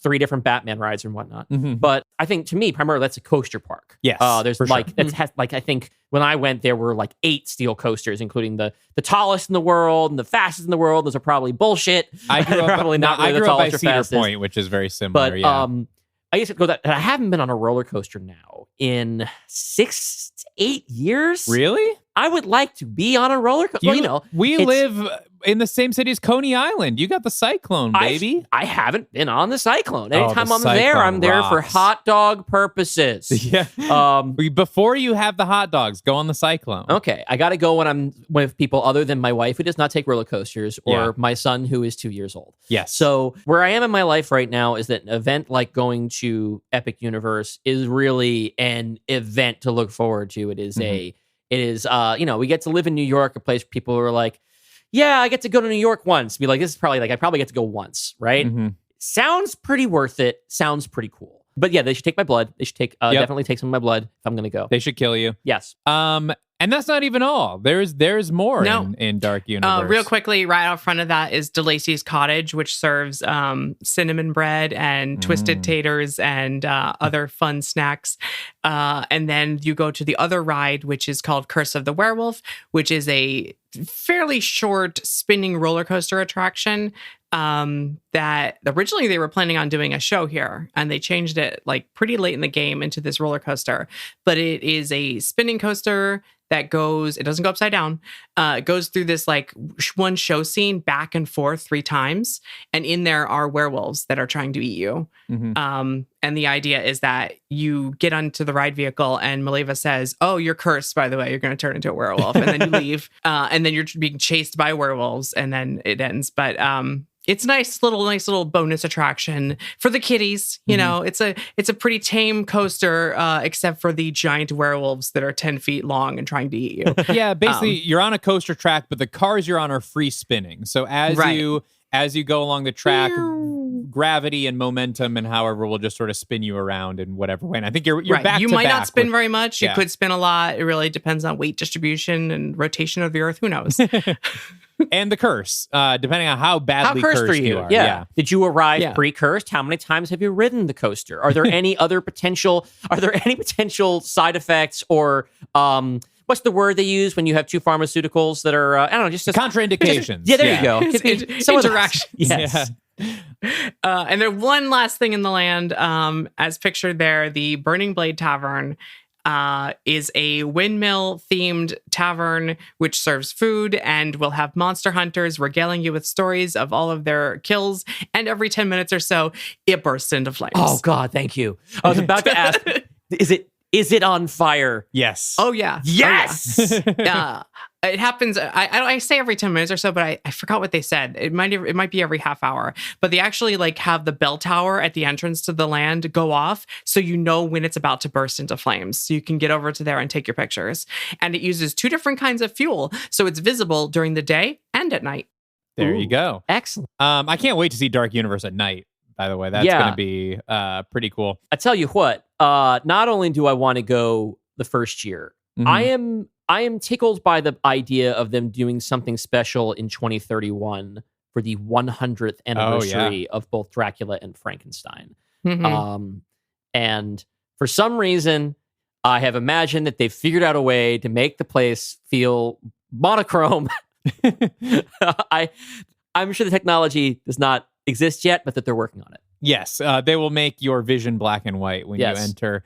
3 different Batman rides and whatnot. Mm-hmm. But I think to me, primarily that's a coaster park. Yes, there's like sure. I think when I went, there were like 8 steel coasters, including the tallest in the world and the fastest in the world. Those are probably bullshit. I grew up probably not really the tallest or Cedar fastest. Point, which is very similar. But yeah. I used to go that, and I haven't been on a roller coaster now in 6 to 8 years. Really? I would like to be on a roller coaster. We live in the same city as Coney Island. You got the Cyclone, baby. I haven't been on the Cyclone. Anytime I'm Cyclone there, I'm there for rocks. hot dog purposes. Yeah. Before you have the hot dogs, go on the Cyclone. Okay, I got to go when I'm with people other than my wife, who does not take roller coasters, or my son, who is 2 years old. Yes. So where I am in my life right now is that an event like going to Epic Universe is really an event to look forward to. It is we get to live in New York, a place where people are like, yeah, I get to go to New York once. Be like, this is probably like, I probably get to go once, right? Mm-hmm. Sounds pretty worth it. Sounds pretty cool. But yeah, they should take my blood. They should definitely take some of my blood if I'm going to go. They should kill you. Yes. And that's not even all. There's more in Dark Universe. Real quickly, right out front of that is DeLacy's Cottage, which serves cinnamon bread and twisted taters and other fun snacks. And then you go to the other ride, which is called Curse of the Werewolf, which is a fairly short spinning roller coaster attraction that originally they were planning on doing a show here, and they changed it like pretty late in the game into this roller coaster. But it is a spinning coaster that it doesn't go upside down. It goes through this like one show scene back and forth 3 times. And in there are werewolves that are trying to eat you. Mm-hmm. And the idea is that you get onto the ride vehicle and Mileva says, oh, you're cursed, by the way. You're going to turn into a werewolf. And then you leave. And then you're being chased by werewolves. And then it ends. But it's a nice little bonus attraction for the kiddies. You know, it's a pretty tame coaster, except for the giant werewolves that are 10 feet long and trying to eat you. Yeah, basically you're on a coaster track, but the cars you're on are free spinning. So as you go along the track, gravity and momentum and however will just sort of spin you around in whatever way. And I think you're back. You to might back not spin with, very much. You could spin a lot. It really depends on weight distribution and rotation of the Earth. Who knows? And the curse, depending on how badly cursed are you you? are. Yeah. Did you arrive pre-cursed? How many times have you ridden the coaster? Are there any potential side effects or what's the word they use when you have 2 pharmaceuticals that are I don't know, just contraindications? There you go. Interactions. Yes. And there's one last thing in the land, as pictured there, the Burning Blade Tavern. Is a windmill-themed tavern which serves food and will have monster hunters regaling you with stories of all of their kills. And every 10 minutes or so, it bursts into flames. Oh, God, thank you. I was about to ask, is it on fire? Yes. Oh, yeah. Yes! Oh, yeah. It happens. I say every 10 minutes or so, but I forgot what they said. It might be every half hour, but they actually like have the bell tower at the entrance to the land go off, so you know when it's about to burst into flames. So you can get over to there and take your pictures. And it uses 2 different kinds of fuel, so it's visible during the day and at night. There you go. Excellent. I can't wait to see Dark Universe at night. By the way, that's going to be pretty cool. I tell you what. Not only do I want to go the first year, I am tickled by the idea of them doing something special in 2031 for the 100th anniversary of both Dracula and Frankenstein. Mm-hmm. And for some reason, I have imagined that they've figured out a way to make the place feel monochrome. I I'm sure the technology does not exist yet, but that they're working on it. Yes, they will make your vision black and white when you enter.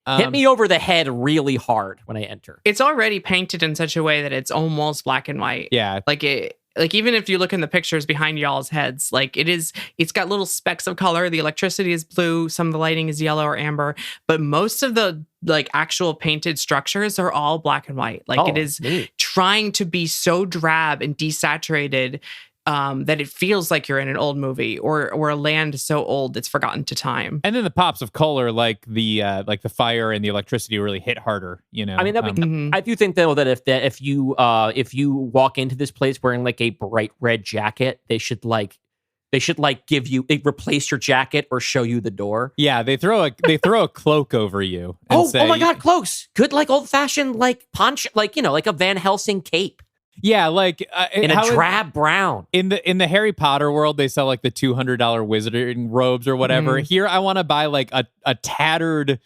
Hit me over the head really hard when I enter. It's already painted in such a way that it's almost black and white. Yeah. Like even if you look in the pictures behind y'all's heads, like it's got little specks of color. The electricity is blue. Some of the lighting is yellow or amber, but most of the like actual painted structures are all black and white. Like it is trying to be so drab and desaturated that it feels like you're in an old movie or a land so old it's forgotten to time. And then the pops of color, like the fire and the electricity, really hit harder. You know, I mean, I do think though that if you walk into this place wearing like a bright red jacket, they should give you replace your jacket or show you the door. Yeah, they throw a cloak over you. And oh my God, cloaks! Good, like old fashioned like poncho, like like a Van Helsing cape. Yeah, like in a drab brown. In the Harry Potter world, they sell like the $200 wizarding robes or whatever. Here, I want to buy like a tattered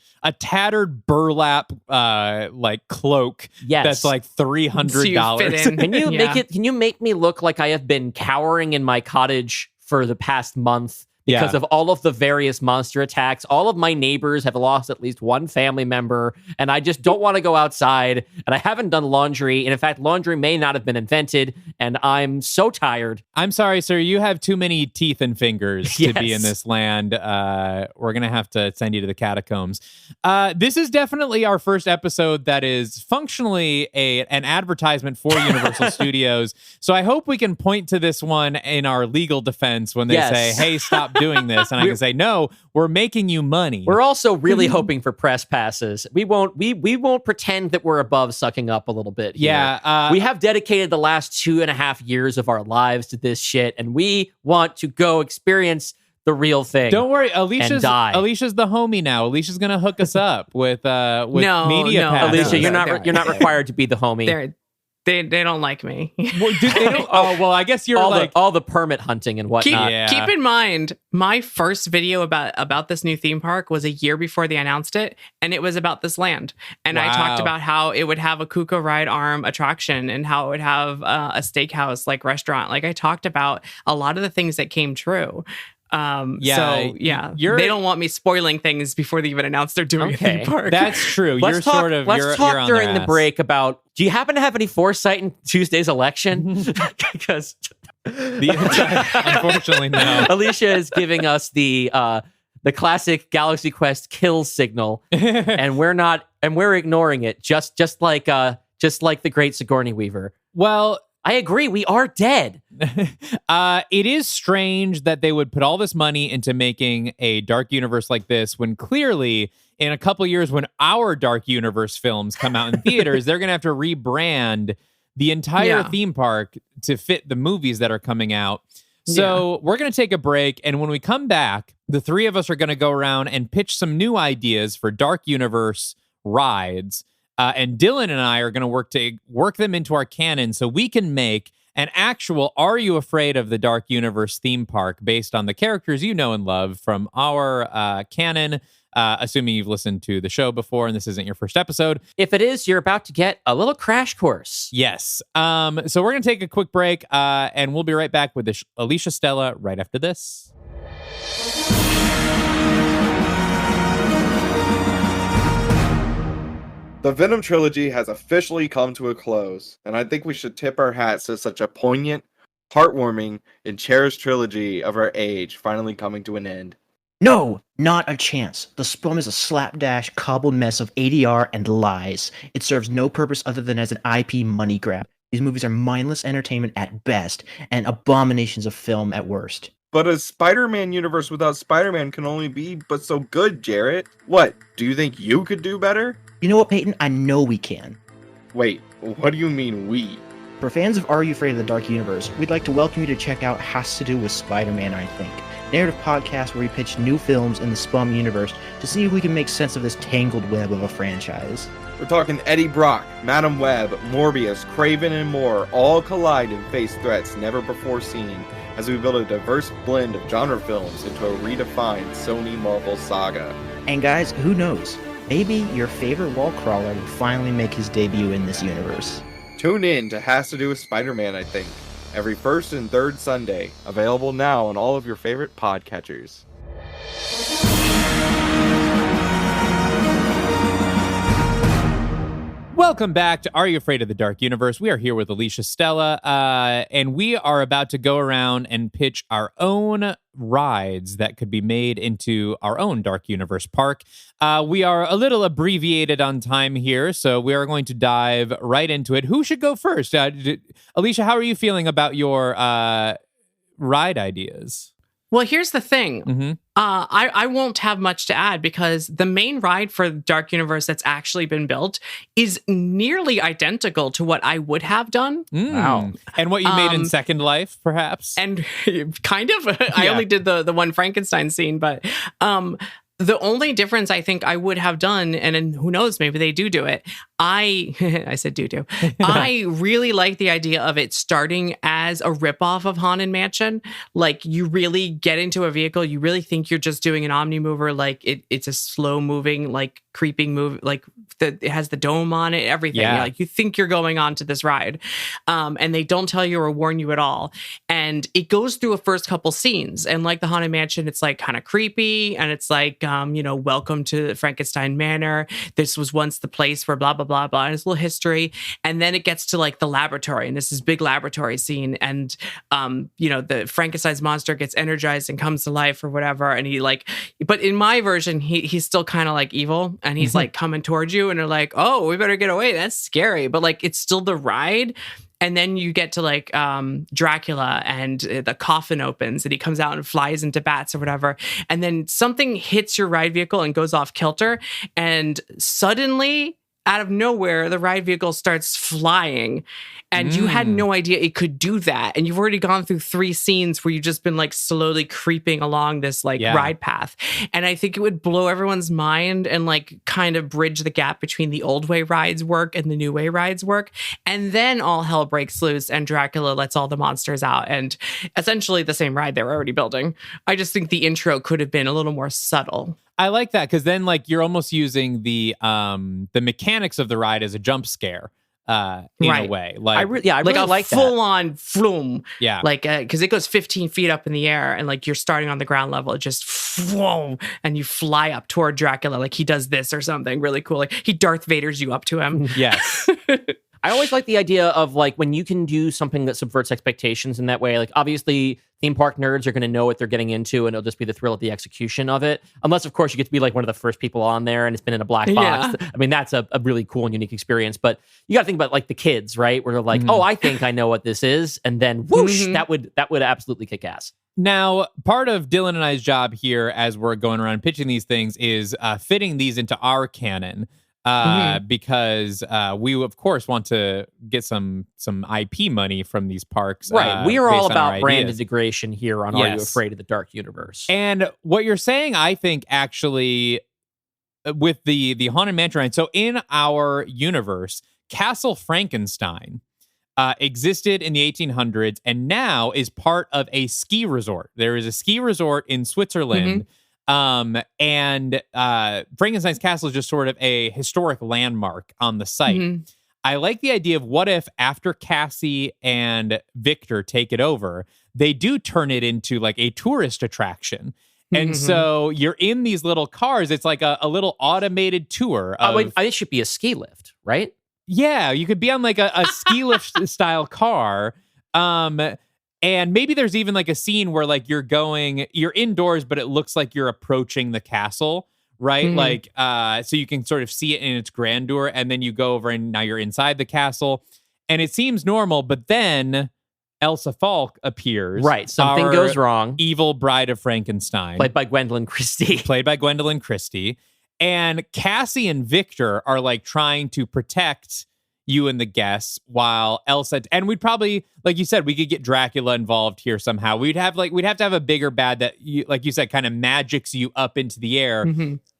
burlap like cloak. Yes. That's like $300. Can you make me look like I have been cowering in my cottage for the past month? Because of all of the various monster attacks, all of my neighbors have lost at least one family member, and I just don't want to go outside, and I haven't done laundry, and in fact, laundry may not have been invented, and I'm so tired. I'm sorry, sir. You have too many teeth and fingers to be in this land. We're going to have to send you to the catacombs. This is definitely our first episode that is functionally an advertisement for Universal Studios, so I hope we can point to this one in our legal defense when they say, hey, stop doing this, and I can say, no, we're making you money. We're also really hoping for press passes. We won't pretend that we're above sucking up a little bit here. Yeah, we have dedicated the last 2.5 years of our lives to this shit, and we want to go experience the real thing. Don't worry, Alicia's the homie now. Alicia's gonna hook us up with media passes. Alicia, you're not required to be the homie. They don't like me. Well, they don't, well, I guess you're all the permit hunting and whatnot. Keep in mind, my first video about this new theme park was a year before they announced it, and it was about this land. And I talked about how it would have a Kuka Ride Arm attraction and how it would have a steakhouse like restaurant. Like I talked about a lot of the things that came true. They don't want me spoiling things before they even announce they're doing a theme park. That's true. Let's talk during the break about, do you happen to have any foresight in Tuesday's election? Because unfortunately, no. Alicia is giving us the classic Galaxy Quest kill signal, and we're ignoring it, just like the great Sigourney Weaver. Well, I agree. We are dead. It is strange that they would put all this money into making a dark universe like this when clearly in a couple years when our dark universe films come out in theaters, they're going to have to rebrand the entire theme park to fit the movies that are coming out. So we're going to take a break. And when we come back, the three of us are going to go around and pitch some new ideas for dark universe rides. And Dylan and I are going to work them into our canon so we can make an actual Are You Afraid of the Dark Universe theme park based on the characters you know and love from our canon, assuming you've listened to the show before and this isn't your first episode. If it is, you're about to get a little crash course. Yes. So we're going to take a quick break and we'll be right back with Alicia Stella right after this. The Venom trilogy has officially come to a close, and I think we should tip our hats to such a poignant, heartwarming, and cherished trilogy of our age finally coming to an end. No, not a chance. The Spum is a slapdash, cobbled mess of ADR and lies. It serves no purpose other than as an IP money grab. These movies are mindless entertainment at best, and abominations of film at worst. But a Spider-Man universe without Spider-Man can only be but so good, Jarrett. What, do you think you could do better? You know what, Peyton? I know we can. Wait, what do you mean we? For fans of Are You Afraid of the Dark Universe, we'd like to welcome you to check out Has to Do with Spider-Man, I Think, narrative podcast where we pitch new films in the Spum universe to see if we can make sense of this tangled web of a franchise. We're talking Eddie Brock, Madam Web, Morbius, Kraven, and more all collide and face threats never before seen as we build a diverse blend of genre films into a redefined Sony Marvel saga. And guys, who knows? Maybe your favorite wall crawler will finally make his debut in this universe. Tune in to Has to Do with Spider-Man, I Think. every first and third Sunday. Available now on all of your favorite podcatchers. Welcome back to Are You Afraid of the Dark Universe? We are here with Alicia Stella, and we are about to go around and pitch our own rides that could be made into our own Dark Universe park. We are a little abbreviated on time here, so we are going to dive right into it. Who should go first? Alicia, how are you feeling about your ride ideas? Well, here's the thing. Mm-hmm. I won't have much to add because the main ride for Dark Universe that's actually been built is nearly identical to what I would have done. Wow. And what you made in Second Life, perhaps? And kind of. I only did the one Frankenstein scene, but the only difference I think I would have done, and who knows, maybe they do it. I said do. I really like the idea of it starting as a ripoff of Haunted Mansion. Like, you really get into a vehicle, you really think you're just doing an Omnimover, like it's a slow moving, like creeping move, like it has the dome on it, everything. Yeah. Like, you think you're going on to this ride, and they don't tell you or warn you at all. And it goes through a first couple scenes, and like the Haunted Mansion, it's like kind of creepy, and it's like welcome to Frankenstein Manor. This was once the place for blah blah blah blah, and it's a little history. And then it gets to like the laboratory, and this is big laboratory scene, and the Frankenstein's monster gets energized and comes to life or whatever, and but in my version he's still kind of like evil, and he's like coming towards you, and they're like, oh, we better get away, that's scary, but like it's still the ride. And then you get to like Dracula, and the coffin opens and he comes out and flies into bats or whatever. And then something hits your ride vehicle and goes off kilter. And suddenly, out of nowhere, the ride vehicle starts flying. And you had no idea it could do that. And you've already gone through 3 scenes where you've just been like slowly creeping along this ride path. And I think it would blow everyone's mind and like kind of bridge the gap between the old way rides work and the new way rides work. And then all hell breaks loose and Dracula lets all the monsters out. And essentially the same ride they were already building. I just think the intro could have been a little more subtle. I like that, because then like you're almost using the mechanics of the ride as a jump scare. In a way, like I really like full on flume. Yeah, like because it goes 15 feet up in the air, and like you're starting on the ground level, it just whoa, and you fly up toward Dracula, like he does this or something really cool. Like he Darth Vaders you up to him. Yes. I always like the idea of like when you can do something that subverts expectations in that way. Like obviously theme park nerds are going to know what they're getting into, and it'll just be the thrill of the execution of it. Unless, of course, you get to be like one of the first people on there and it's been in a black box. Yeah. I mean, that's a really cool and unique experience. But you got to think about like the kids, right? Where they're like, oh, I think I know what this is. And then whoosh, that would absolutely kick ass. Now, part of Dylan and I's job here as we're going around pitching these things is fitting these into our canon. Because we of course want to get some IP money from these parks. Right. We are all about brand integration here on Are You Afraid of the Dark Universe? And what you're saying, I think, actually, with the Haunted Mansion ride. So in our universe, Castle Frankenstein existed in the 1800s and now is part of a ski resort. There is a ski resort in Switzerland. And Frankenstein's Castle is just sort of a historic landmark on the site. I like the idea of what if after Cassie and Victor take it over, they do turn it into like a tourist attraction. And so you're in these little cars. It's like a little automated tour. It should be a ski lift, right? Yeah, you could be on like a ski lift style car. And maybe there's even like a scene where like you're indoors, but it looks like you're approaching the castle, right? Like, so you can sort of see it in its grandeur, and then you go over and now you're inside the castle and it seems normal, but then Elsa Falk appears. Right. Something goes wrong. Evil bride of Frankenstein. Played by Gwendolyn Christie. And Cassie and Victor are like trying to protect you and the guests while Elsa, and we'd probably, like you said, we could get Dracula involved here somehow. We'd have to have a bigger bad that, like you said, kind of magics you up into the air,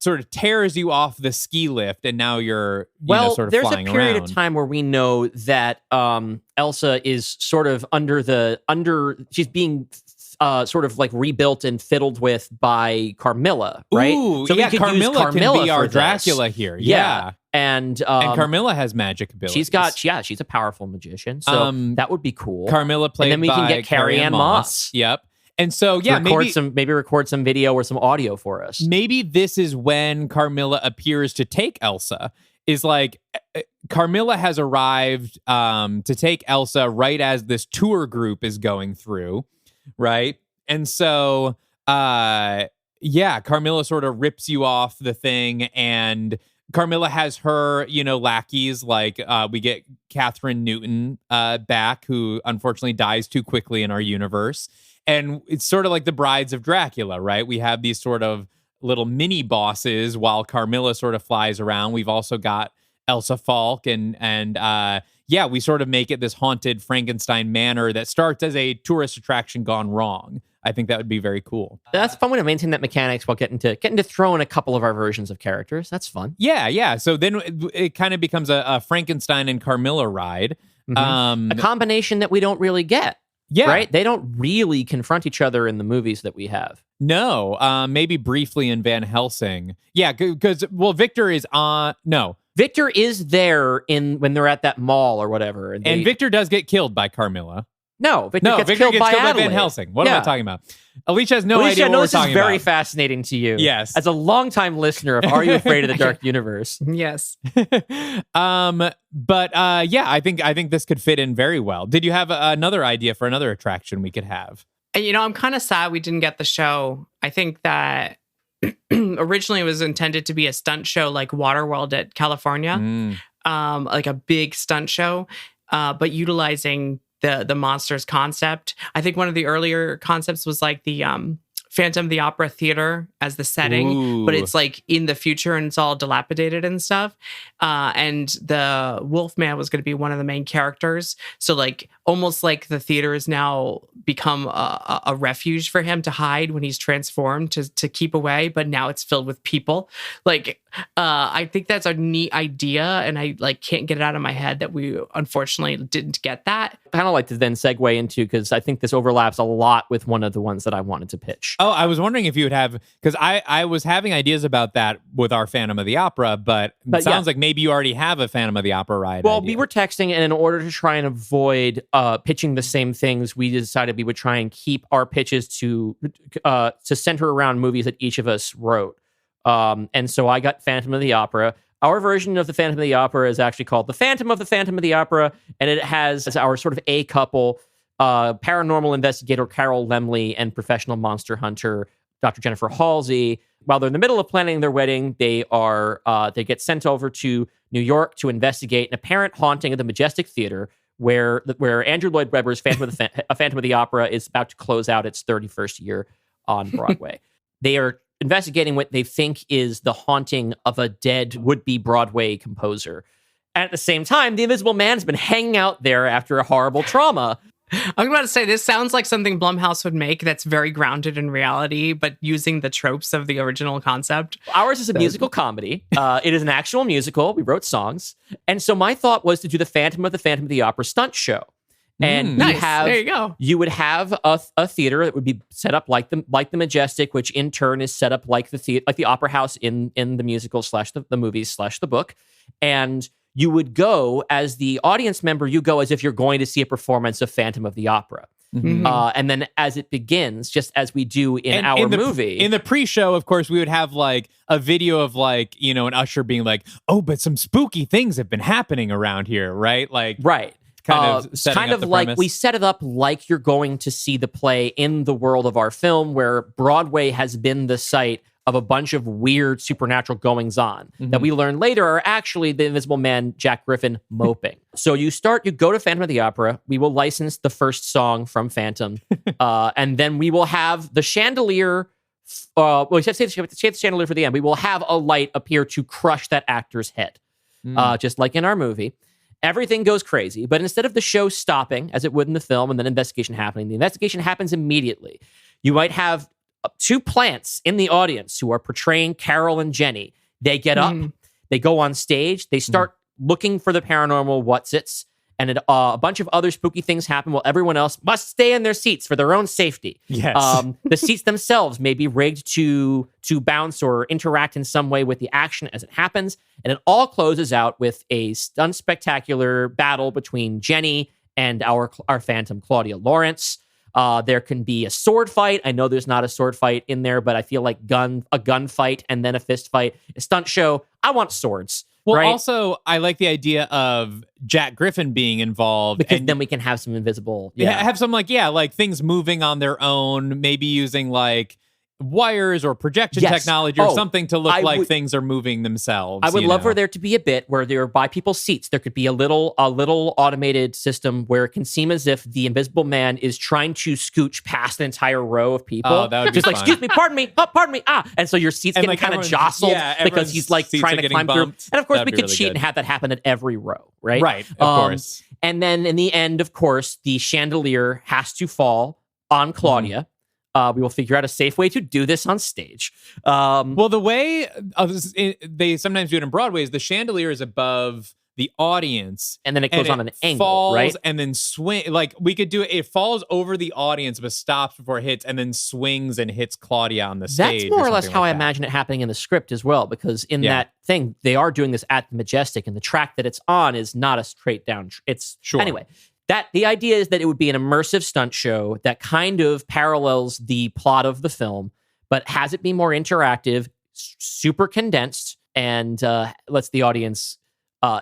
sort of tears you off the ski lift, and now you're sort of there's flying a period around. of time where we know that Elsa is sort of she's being sort of like rebuilt and fiddled with by Carmilla, right? Ooh, so yeah, Carmilla can be our Dracula here. Yeah. And Carmilla has magic abilities. She's a powerful magician. So that would be cool. Carmilla played and then we by can get Carrie-Anne Moss. Yep. And so, yeah, maybe record some video or some audio for us. Maybe this is when Carmilla appears to take Elsa. Is like Carmilla has arrived to take Elsa right as this tour group is going through, right? And so, Carmilla sort of rips you off the thing, and Carmilla has her, lackeys, like we get Catherine Newton back, who unfortunately dies too quickly in our universe. And it's sort of like the Brides of Dracula, right? We have these sort of little mini bosses while Carmilla sort of flies around. We've also got Elsa Falk and we sort of make it this haunted Frankenstein manor that starts as a tourist attraction gone wrong. I think that would be very cool. That's a fun way to maintain that mechanics while getting to throw in a couple of our versions of characters. That's fun. Yeah. So then it kind of becomes a Frankenstein and Carmilla ride. Mm-hmm. A combination that we don't really get. Yeah. Right? They don't really confront each other in the movies that we have. No. Maybe briefly in Van Helsing. Yeah, because, Victor is on... No. Victor is there when they're at that mall or whatever. And Victor does get killed by Carmilla. No, Victor gets killed by Van Helsing. What am I talking about? Alicia has no idea what we're talking about. This is very fascinating to you. Yes. As a longtime listener of Are You Afraid of the Dark Universe? Yes. I think this could fit in very well. Did you have another idea for another attraction we could have? I'm kind of sad we didn't get the show. I think that originally it was intended to be a stunt show like Waterworld at California, like a big stunt show, but utilizing the monsters concept. I think one of the earlier concepts was like the Phantom of the Opera theater as the setting, but it's like in the future and it's all dilapidated and stuff. And the Wolfman was going to be one of the main characters. So like almost like the theater has now become a refuge for him to hide when he's transformed to keep away. But now it's filled with people. Like I think that's a neat idea, and I like can't get it out of my head that we unfortunately didn't get that. I kind of like to then segue into, because I think this overlaps a lot with one of the ones that I wanted to pitch. Oh, I was wondering if you would have, because I was having ideas about that with our Phantom of the Opera, but it sounds like maybe you already have a Phantom of the Opera ride. Well, idea. We were texting, and in order to try and avoid pitching the same things, we decided we would try and keep our pitches to center around movies that each of us wrote. And so I got Phantom of the Opera. Our version of the Phantom of the Opera is actually called The Phantom of the Opera, and it has our sort of A couple, paranormal investigator Carol Lemley and professional monster hunter Dr. Jennifer Halsey. While they're in the middle of planning their wedding, they get sent over to New York to investigate an apparent haunting of the Majestic Theater, where Andrew Lloyd Webber's Phantom of the Opera is about to close out its 31st year on Broadway. They are investigating what they think is the haunting of a dead would-be Broadway composer. At the same time, the Invisible Man's been hanging out there after a horrible trauma. I was about to say, this sounds like something Blumhouse would make that's very grounded in reality, but using the tropes of the original concept. Ours is a musical comedy. It is an actual musical. We wrote songs. And so my thought was to do the Phantom of the Opera stunt show. And nice. There you go. You would have a theater that would be set up like the Majestic, which in turn is set up like the Opera House in the musical / the movies / the book. And you would go as the audience member. You go as if you're going to see a performance of Phantom of the Opera. Mm-hmm. And then as it begins, just as we do in our movie. In the pre-show, of course, we would have like a video of like, an usher being like, oh, but some spooky things have been happening around here, right? Like, right. Kind of like premise. We set it up like you're going to see the play in the world of our film, where Broadway has been the site of a bunch of weird supernatural goings-on that we learn later are actually the Invisible Man, Jack Griffin, moping. So you go to Phantom of the Opera. We will license the first song from Phantom, and then we will have the chandelier. We have to save the chandelier for the end. We will have a light appear to crush that actor's head, just like in our movie. Everything goes crazy, but instead of the show stopping, as it would in the film, and then investigation happening, the investigation happens immediately. You might have two plants in the audience who are portraying Carol and Jenny. They get up, they go on stage, they start looking for the paranormal what's-its, and a bunch of other spooky things happen while everyone else must stay in their seats for their own safety. Yes. The seats themselves may be rigged to bounce or interact in some way with the action as it happens, and it all closes out with a stunt spectacular battle between Jenny and our Phantom, Claudia Lawrence. There can be a sword fight. I know there's not a sword fight in there, but I feel like a gun fight and then a fist fight. A stunt show. I want swords. Well, right? also, I like the idea of Jack Griffin being involved. Because then we can have some invisible... Have some, like things moving on their own, maybe using, like, wires or projection technology or something to look like things are moving themselves. I would love for there to be a bit where they're by people's seats. There could be a little automated system where it can seem as if the Invisible Man is trying to scooch past an entire row of people. Oh, that would just be like, fun. excuse me, pardon me, and so your seat's getting kind of jostled because he's like trying to climb through. And of course, we could cheat and have that happen at every row, right? Right, of course. And then in the end, of course, the chandelier has to fall on Claudia. We will figure out a safe way to do this on stage. Well, the way they sometimes do it in Broadway is the chandelier is above the audience. And then it goes on an angle, falls, right? And then swing. Like, we could do it. It falls over the audience, but stops before it hits, and then swings and hits Claudia on the stage. That's more or less how I imagine it happening in the script as well, because in that thing, they are doing this at the Majestic, and the track that it's on is not a straight down. It's anyway. The idea is that it would be an immersive stunt show that kind of parallels the plot of the film, but has it be more interactive, super condensed, and lets the audience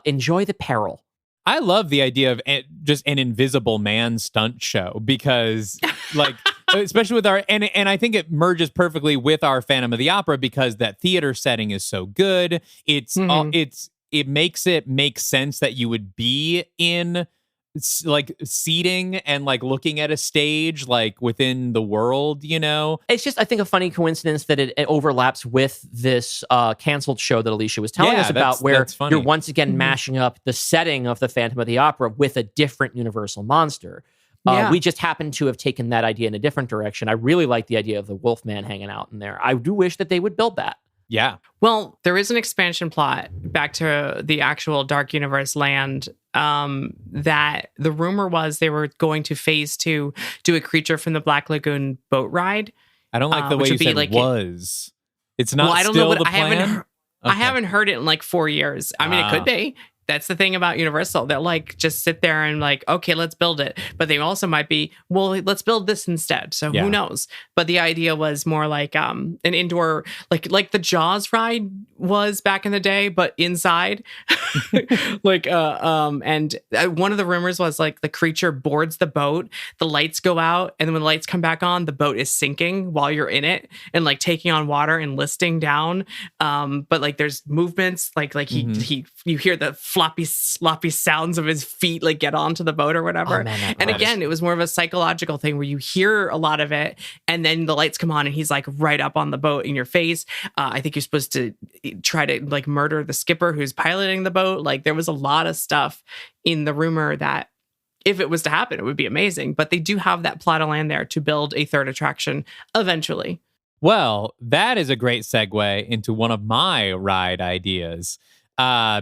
enjoy the peril. I love the idea of just an Invisible Man stunt show because, like, especially with our and I think it merges perfectly with our Phantom of the Opera because that theater setting is so good. It makes it make sense that you would be in like seating and like looking at a stage like within the world, you know. It's just, I think, a funny coincidence that it overlaps with this canceled show that Alicia was telling us about, where you're once again mashing up the setting of the Phantom of the Opera with a different Universal monster. We just happen to have taken that idea in a different direction. I really like the idea of the Wolfman hanging out in there. I do wish that they would build that. Yeah. Well, there is an expansion plot back to the actual Dark Universe land that the rumor was they were going to phase 2 do a Creature from the Black Lagoon boat ride. I don't like the way you said like was. It's not I don't still know what, the plan? I haven't heard it in like 4 years. I mean, it could be. That's the thing about Universal. They'll like just sit there and like, okay, let's build it. But they also might be, well, let's build this instead. So who knows? But the idea was more like an indoor, like the Jaws ride was back in the day, but inside. And one of the rumors was like the creature boards the boat, the lights go out, and then when the lights come back on, the boat is sinking while you're in it and like taking on water and listing down. But like there's movements, like he you hear the floppy sounds of his feet like get onto the boat or whatever. Oh, man, and again, it was more of a psychological thing where you hear a lot of it and then the lights come on and he's like right up on the boat in your face. I think you're supposed to try to like murder the skipper who's piloting the boat. Like there was a lot of stuff in the rumor that if it was to happen, it would be amazing. But they do have that plot of land there to build a third attraction eventually. Well, that is a great segue into one of my ride ideas.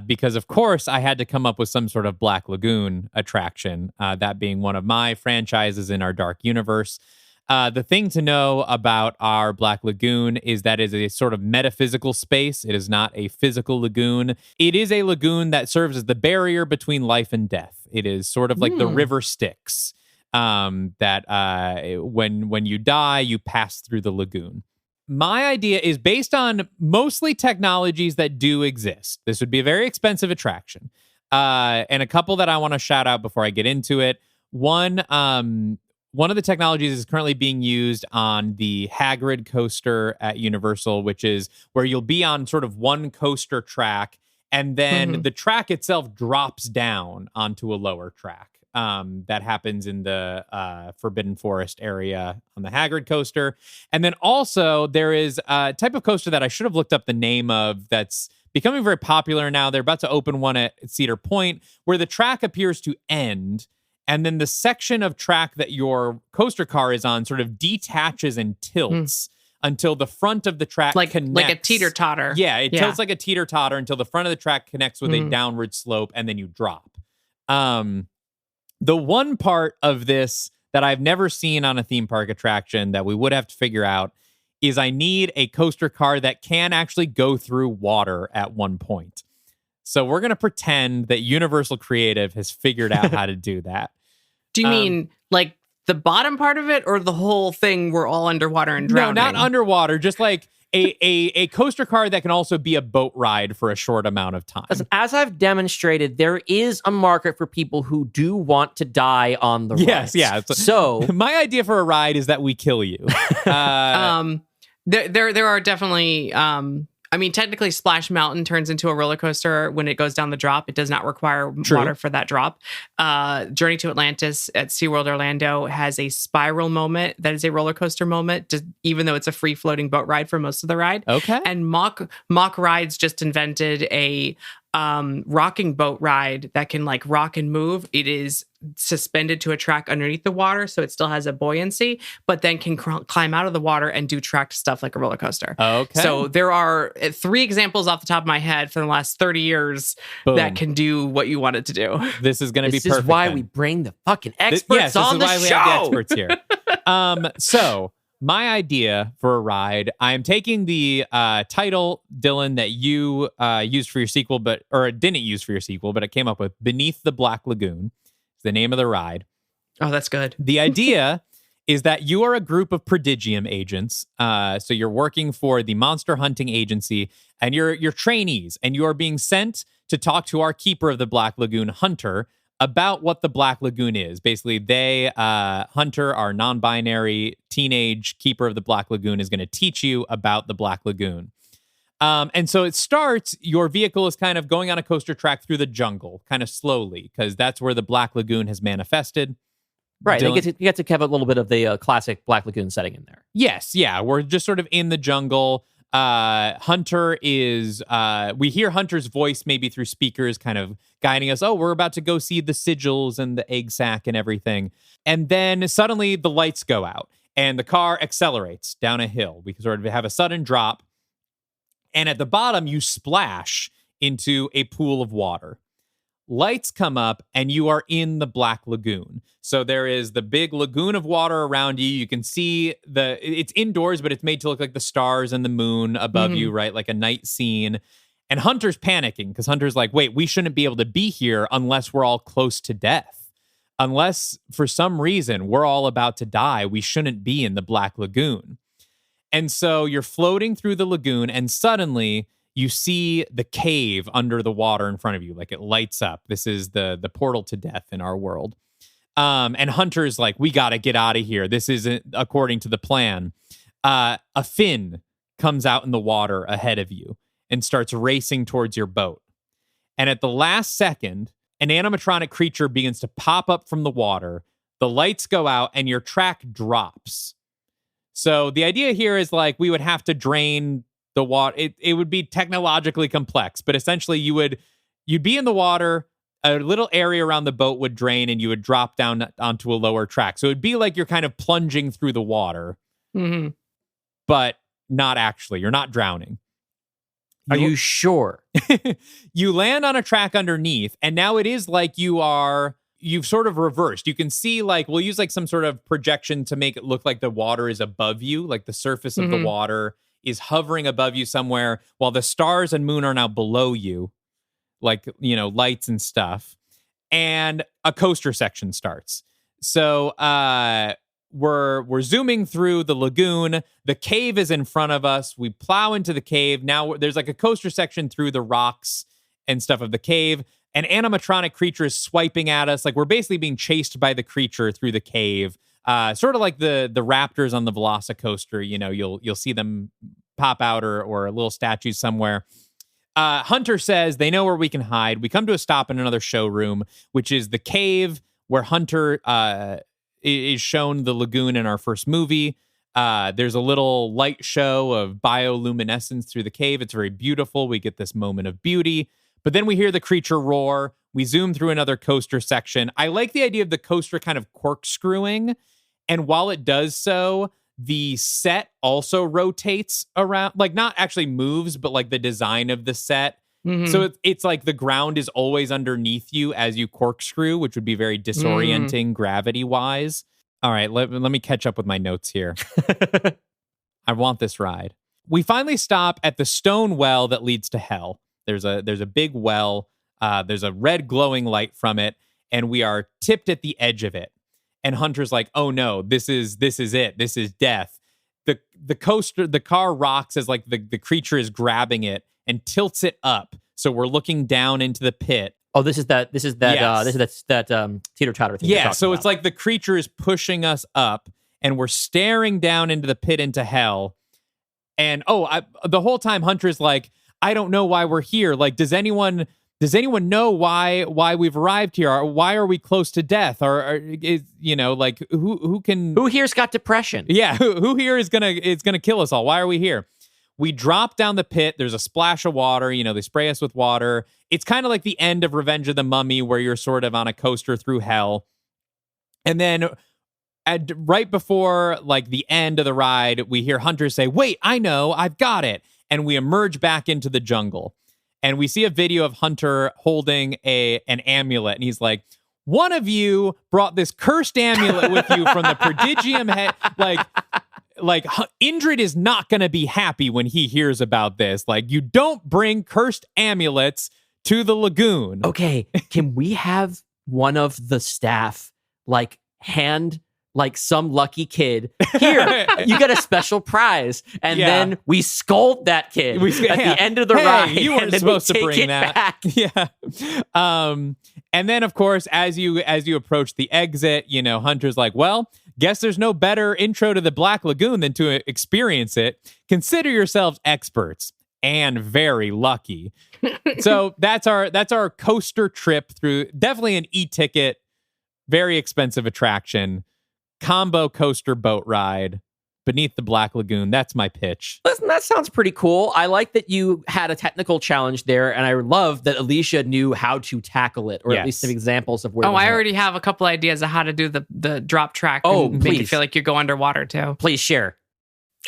Because, of course, I had to come up with some sort of Black Lagoon attraction, that being one of my franchises in our Dark Universe. The thing to know about our Black Lagoon is that it is a sort of metaphysical space. It is not a physical lagoon. It is a lagoon that serves as the barrier between life and death. It is sort of like the river Styx, that when you die, you pass through the lagoon. My idea is based on mostly technologies that do exist. This would be a very expensive attraction. And a couple that I want to shout out before I get into it. One of the technologies is currently being used on the Hagrid coaster at Universal, which is where you'll be on sort of one coaster track, and then the track itself drops down onto a lower track. That happens in the Forbidden Forest area on the Hagrid coaster. And then also there is a type of coaster that I should have looked up the name of that's becoming very popular now. They're about to open one at Cedar Point where the track appears to end. And then the section of track that your coaster car is on sort of detaches and tilts until the front of the track connects. Like a teeter-totter. Yeah, it tilts like a teeter-totter until the front of the track connects with a downward slope and then you drop. The one part of this that I've never seen on a theme park attraction that we would have to figure out is I need a coaster car that can actually go through water at one point. So we're going to pretend that Universal Creative has figured out how to do that. Do you mean like the bottom part of it or the whole thing we're all underwater and drowning? No, not underwater. Just like a coaster car that can also be a boat ride for a short amount of time. Listen, as I've demonstrated, there is a market for people who do want to die on the Yes, rides. yeah. So my idea for a ride is that we kill you. There are definitely. I mean, technically, Splash Mountain turns into a roller coaster when it goes down the drop. It does not require water for that drop. Journey to Atlantis at SeaWorld Orlando has a spiral moment that is a roller coaster moment, just, even though it's a free floating boat ride for most of the ride. Okay. And Mock Rides just invented a rocking boat ride that can like rock and move. It is suspended to a track underneath the water, so it still has a buoyancy, but then can climb out of the water and do tracked stuff like a roller coaster. Okay. So there are 3 examples off the top of my head for the last 30 years Boom. that can do what you want it to do. This is going to be perfect. this is why then. we bring the fucking experts on the this is show. why we have the experts here. So my idea for a ride, I'm taking the title, Dylan, that you used for your sequel, or didn't use for your sequel, but it came up with Beneath the Black Lagoon. It's the name of the ride. Oh, that's good. The idea is that you are a group of Prodigium agents. So you're working for the Monster Hunting Agency, and you're trainees, and you are being sent to talk to our keeper of the Black Lagoon, Hunter, about what the Black Lagoon is. Basically, Hunter, our non-binary teenage keeper of the Black Lagoon, is going to teach you about the Black Lagoon. And so it starts, your vehicle is kind of going on a coaster track through the jungle, kind of slowly, because that's where the Black Lagoon has manifested. Right, Dylan? you get to have a little bit of the classic Black Lagoon setting in there. Yes, yeah, we're just sort of in the jungle. Hunter is, we hear Hunter's voice maybe through speakers kind of guiding us. Oh, we're about to go see the sigils and the egg sac and everything. And then suddenly the lights go out and the car accelerates down a hill. We sort of have a sudden drop. And at the bottom, you splash into a pool of water. Lights come up and you are in the Black Lagoon. So there is the big lagoon of water around you. You can see it's indoors, but it's made to look like the stars and the moon above you, right? Like a night scene. And Hunter's panicking because Hunter's like, wait, we shouldn't be able to be here unless we're all close to death. Unless for some reason we're all about to die, we shouldn't be in the Black Lagoon. And so you're floating through the lagoon and suddenly you see the cave under the water in front of you, like it lights up. This is the portal to death in our world. And Hunter's like, we got to get out of here. This isn't according to the plan. A fin comes out in the water ahead of you and starts racing towards your boat. And at the last second, an animatronic creature begins to pop up from the water. The lights go out and your track drops. So the idea here is like we would have to drain the water. It would be technologically complex, but essentially you'd be in the water, a little area around the boat would drain and you would drop down onto a lower track. So it'd be like you're kind of plunging through the water, but not actually. You're not drowning. Are you sure? You land on a track underneath, and now it is like you've sort of reversed. You can see, like, we'll use like some sort of projection to make it look like the water is above you, like the surface of the water is hovering above you somewhere, while the stars and moon are now below you, like, you know, lights and stuff. And a coaster section starts. So we're zooming through the lagoon. The cave is in front of us. We plow into the cave. Now there's like a coaster section through the rocks and stuff of the cave. An animatronic creature is swiping at us. Like we're basically being chased by the creature through the cave. Sort of like the raptors on the Velocicoaster. You know, you'll see them pop out or a little statue somewhere. Hunter says they know where we can hide. We come to a stop in another showroom, which is the cave where Hunter is shown the lagoon in our first movie. There's a little light show of bioluminescence through the cave. It's very beautiful. We get this moment of beauty. But then we hear the creature roar. We zoom through another coaster section. I like the idea of the coaster kind of corkscrewing. And while it does so, the set also rotates around, like not actually moves, but like the design of the set So it's like the ground is always underneath you as you corkscrew, which would be very disorienting gravity-wise. All right, let me catch up with my notes here. I want this ride. We finally stop at the stone well that leads to hell. There's a big well. There's a red glowing light from it, and we are tipped at the edge of it. And Hunter's like, "Oh no, this is it. This is death." The car rocks as like the creature is grabbing it and tilts it up. So we're looking down into the pit. Oh, this is that teeter-totter thing. Yeah, so it's like the creature is pushing us up, and we're staring down into the pit into hell. And the whole time Hunter's like, I don't know why we're here. Like, does anyone know why we've arrived here? Or why are we close to death? Or is like who here's got depression? Yeah, who here is gonna kill us all? Why are we here? We drop down the pit. There's a splash of water. They spray us with water. It's kind of like the end of Revenge of the Mummy, where you're sort of on a coaster through hell. And then right before like the end of the ride, we hear Hunter say, "Wait, I know, I've got it." And we emerge back into the jungle. And we see a video of Hunter holding an amulet. And he's like, "One of you brought this cursed amulet with you from the Prodigium head." Like Indrid is not going to be happy when he hears about this. Like, you don't bring cursed amulets to the lagoon. Okay, can we have one of the staff hand some lucky kid, "Here, you get a special prize," and then we scold that kid at the end of the ride. You weren't supposed to bring that back. Yeah. And then of course, as you approach the exit, Hunter's like, "Well, guess there's no better intro to the Black Lagoon than to experience it. Consider yourselves experts and very lucky." So that's our coaster trip through. Definitely an e-ticket, very expensive attraction. Combo coaster boat ride, Beneath the Black Lagoon. That's my pitch. Listen, that sounds pretty cool. I like that you had a technical challenge there, and I love that Alicia knew how to tackle it, or at least some examples of where. I already have a couple ideas of how to do the drop track. And make it feel like you go underwater too. Please share.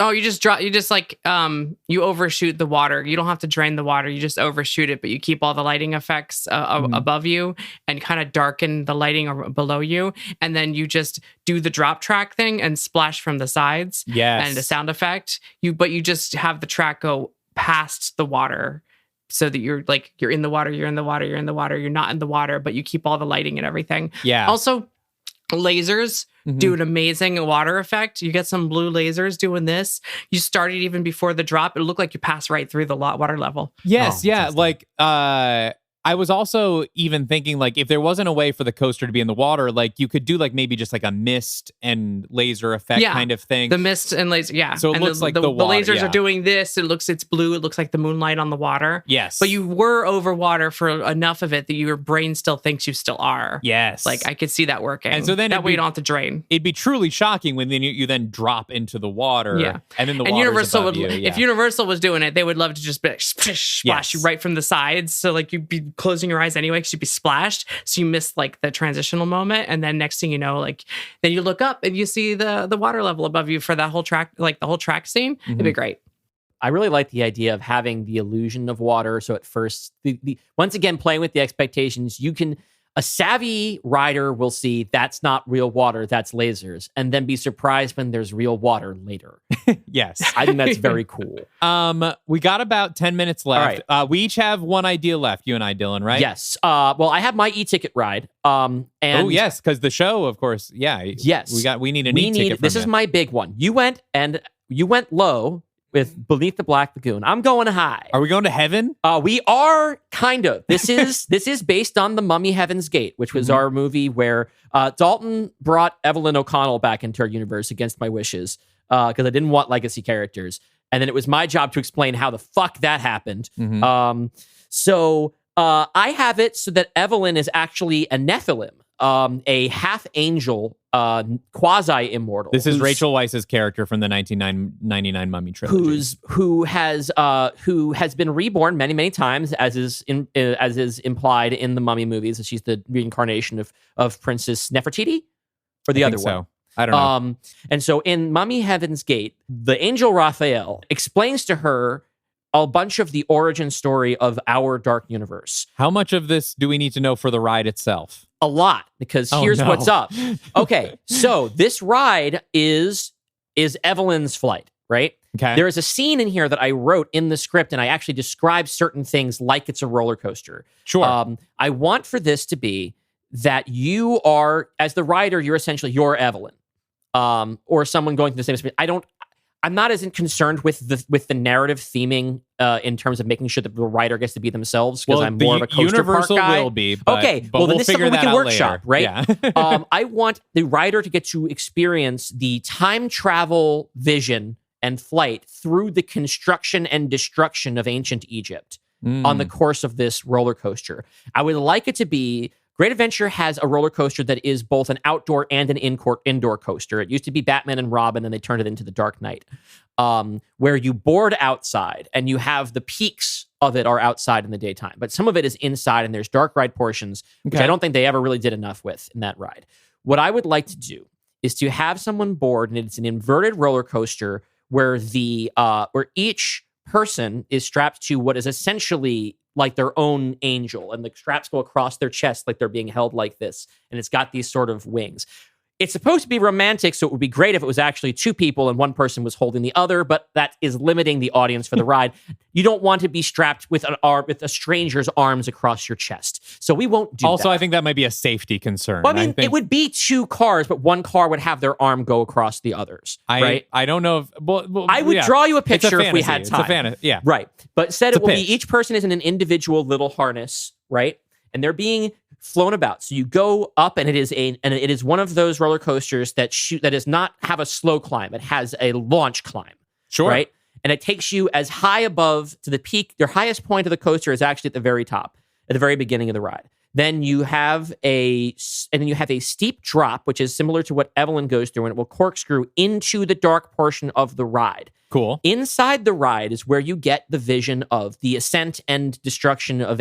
Oh, you just you overshoot the water. You don't have to drain the water. You just overshoot it, but you keep all the lighting effects above you and kind of darken the lighting below you. And then you just do the drop track thing and splash from the sides. Yes. And a sound effect. But you just have the track go past the water so that you're in the water, you're in the water, you're in the water, you're not in the water, but you keep all the lighting and everything. Yeah. Also, lasers do an amazing water effect. You get some blue lasers doing this. You started even before the drop. It looked like you passed right through the water level. Yes, yeah. Like, I was also even thinking, like, if there wasn't a way for the coaster to be in the water, like, you could do, like, maybe just, like, a mist and laser effect kind of thing. The mist and laser, yeah. So it and looks like the water, lasers are doing this. It's blue. It looks like the moonlight on the water. Yes. But you were over water for enough of it that your brain still thinks you still are. Yes. Like, I could see that working. And so then that way you don't have to drain. It'd be truly shocking when then you then drop into the water. Yeah. And then the water's above you. If Universal was doing it, they would love to just be like, splash you right from the sides. So, like, you'd be closing your eyes anyway because you'd be splashed, so you miss like the transitional moment, and then next thing you know, like, then you look up and you see the water level above you for that whole track, like the whole track scene. It'd be great. I really like the idea of having the illusion of water. So at first, the once again, playing with the expectations, a savvy rider will see that's not real water, that's lasers, and then be surprised when there's real water later. Yes. I think that's very cool. We got about 10 minutes left. All right. We each have one idea left, you and I, Dylan, right? Yes. Well, I have my e-ticket ride. And yes, because the show, of course, yes. We need an e-ticket from This is my big one. You went low with Beneath the Black Lagoon. I'm going high. Are we going to heaven? We are kind of. This is based on The Mummy Heaven's Gate, which was our movie where Dalton brought Evelyn O'Connell back into our universe against my wishes because I didn't want legacy characters. And then it was my job to explain how the fuck that happened. So I have it so that Evelyn is actually a Nephilim, a half angel, quasi-immortal. This is Rachel Weisz's character from the 1999 Mummy trilogy, who has been reborn many, many times, as is implied in the Mummy movies. She's the reincarnation of Princess Nefertiti, or the other one. I don't know. And so in Mummy Heaven's Gate, the angel Raphael explains to her a bunch of the origin story of our dark universe. How much of this do we need to know for the ride itself? A lot, because here's what's up. Okay, so this ride is Evelyn's flight, right? Okay. There is a scene in here that I wrote in the script, and I actually describe certain things like it's a roller coaster. Sure. I want for this to be that you are, as the rider, you're Evelyn, or someone going through the same experience. I'm not as concerned with the narrative theming in terms of making sure that the writer gets to be themselves, because I'm more of a coaster park Universal guy. will be, but, okay. But well, then we'll this is something figure we that can out workshop, later. right? Yeah. I want the rider to get to experience the time travel vision and flight through the construction and destruction of ancient Egypt on the course of this roller coaster. I would like it to be. Great Adventure has a roller coaster that is both an outdoor and an indoor coaster. It used to be Batman and Robin, and they turned it into the Dark Knight, where you board outside and you have the peaks of it are outside in the daytime, but some of it is inside, and there's dark ride portions, which I don't think they ever really did enough with in that ride. What I would like to do is to have someone board, and it's an inverted roller coaster where where each person is strapped to what is essentially like their own angel, and the straps go across their chest like they're being held like this, and it's got these sort of wings. It's supposed to be romantic, so it would be great if it was actually two people and one person was holding the other, but that is limiting the audience for the ride. You don't want to be strapped with with a stranger's arms across your chest. So we won't do that. Also, I think that might be a safety concern. Well, I mean, it would be two cars, but one car would have their arm go across the others, right? I don't know if... Well, I would draw you a picture if we had time. It's a fantasy, yeah. Right. But said it will pitch. be each person is in an individual little harness, right? And they're being flown about. So you go up, and it is one of those roller coasters that does not have a slow climb. It has a launch climb. Sure. Right? And it takes you as high above to the peak. Your highest point of the coaster is actually at the very top, at the very beginning of the ride. Then you have a steep drop, which is similar to what Evelyn goes through, and it will corkscrew into the dark portion of the ride. Cool. Inside the ride is where you get the vision of the ascent and destruction of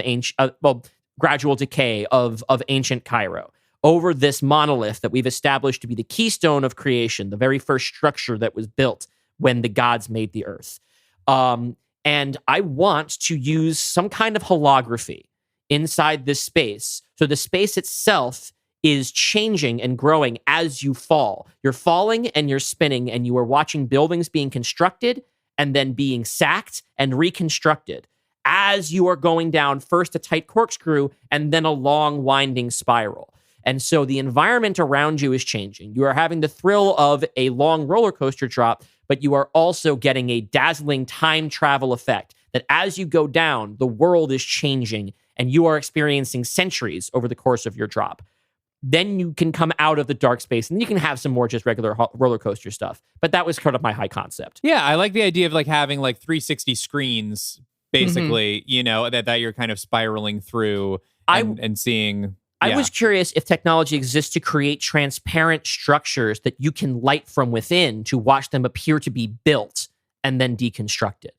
gradual decay of ancient Cairo over this monolith that we've established to be the keystone of creation, the very first structure that was built when the gods made the earth. And I want to use some kind of holography inside this space. So the space itself is changing and growing as you fall. You're falling and you're spinning, and you are watching buildings being constructed and then being sacked and reconstructed as you are going down, first a tight corkscrew and then a long winding spiral. And so the environment around you is changing. You are having the thrill of a long roller coaster drop, but you are also getting a dazzling time travel effect that as you go down, the world is changing and you are experiencing centuries over the course of your drop. Then you can come out of the dark space and you can have some more just regular roller coaster stuff. But that was kind of my high concept. Yeah, I like the idea of like having like 360 screens, basically, you know, that you're kind of spiraling through and seeing. I was curious if technology exists to create transparent structures that you can light from within to watch them appear to be built and then deconstructed.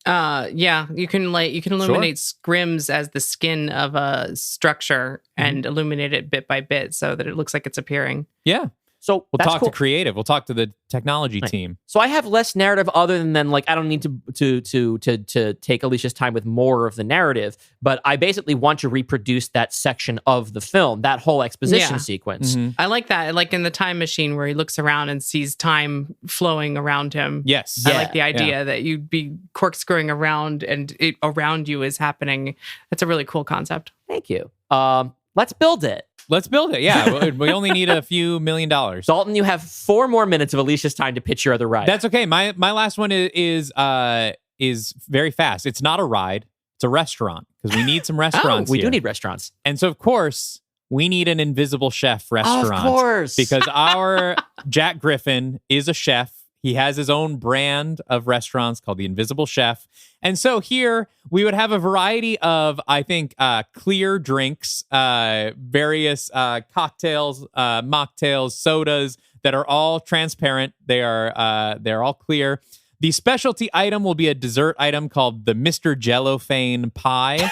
Yeah, you can illuminate scrims as the skin of a structure and illuminate it bit by bit so that it looks like it's appearing. Yeah. So we'll talk to creative. We'll talk to the technology team. So I have less narrative other than like I don't need to take Alicia's time with more of the narrative, but I basically want to reproduce that section of the film, that whole exposition sequence. Mm-hmm. I like that. Like in the time machine where he looks around and sees time flowing around him. Yes. I like the idea that you'd be corkscrewing around and it around you is happening. That's a really cool concept. Thank you. Let's build it. Let's build it. Yeah. We only need a few $1 million. Dalton, you have 4 more minutes of Alicia's time to pitch your other ride. That's okay. My last one is very fast. It's not a ride. It's a restaurant because we need some restaurants. We do need restaurants. And so, of course, we need an invisible chef restaurant. Of course. Because our Jack Griffin is a chef. He has his own brand of restaurants called the Invisible Chef. And so here we would have a variety of, I think, clear drinks, various cocktails, mocktails, sodas that are all transparent. They're all clear. The specialty item will be a dessert item called the Mr. Jellophane pie,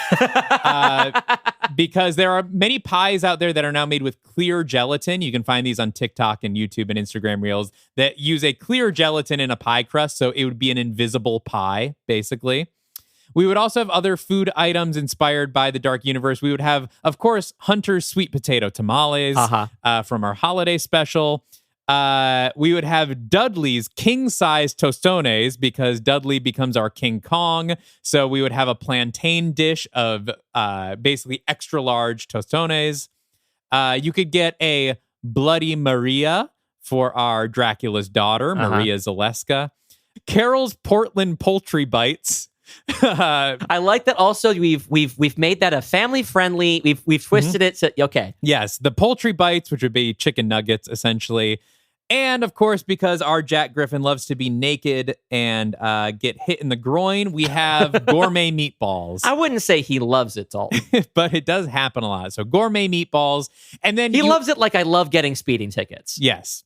because there are many pies out there that are now made with clear gelatin. You can find these on TikTok and YouTube and Instagram Reels that use a clear gelatin in a pie crust, so it would be an invisible pie, basically. We would also have other food items inspired by the Dark Universe. We would have, of course, Hunter's sweet potato tamales from our holiday special. We would have Dudley's king-size tostones because Dudley becomes our King Kong. So we would have a plantain dish of basically extra-large tostones. You could get a Bloody Maria for our Dracula's daughter, Maria Zaleska. Carol's Portland Poultry Bites. I like that. Also, we've made that a family friendly. We've twisted it. So, okay. Yes, the Poultry Bites, which would be chicken nuggets, essentially. And of course, because our Jack Griffin loves to be naked and get hit in the groin, we have gourmet meatballs. I wouldn't say he loves it, Dalton. But it does happen a lot. So gourmet meatballs. And then he loves it like I love getting speeding tickets. Yes.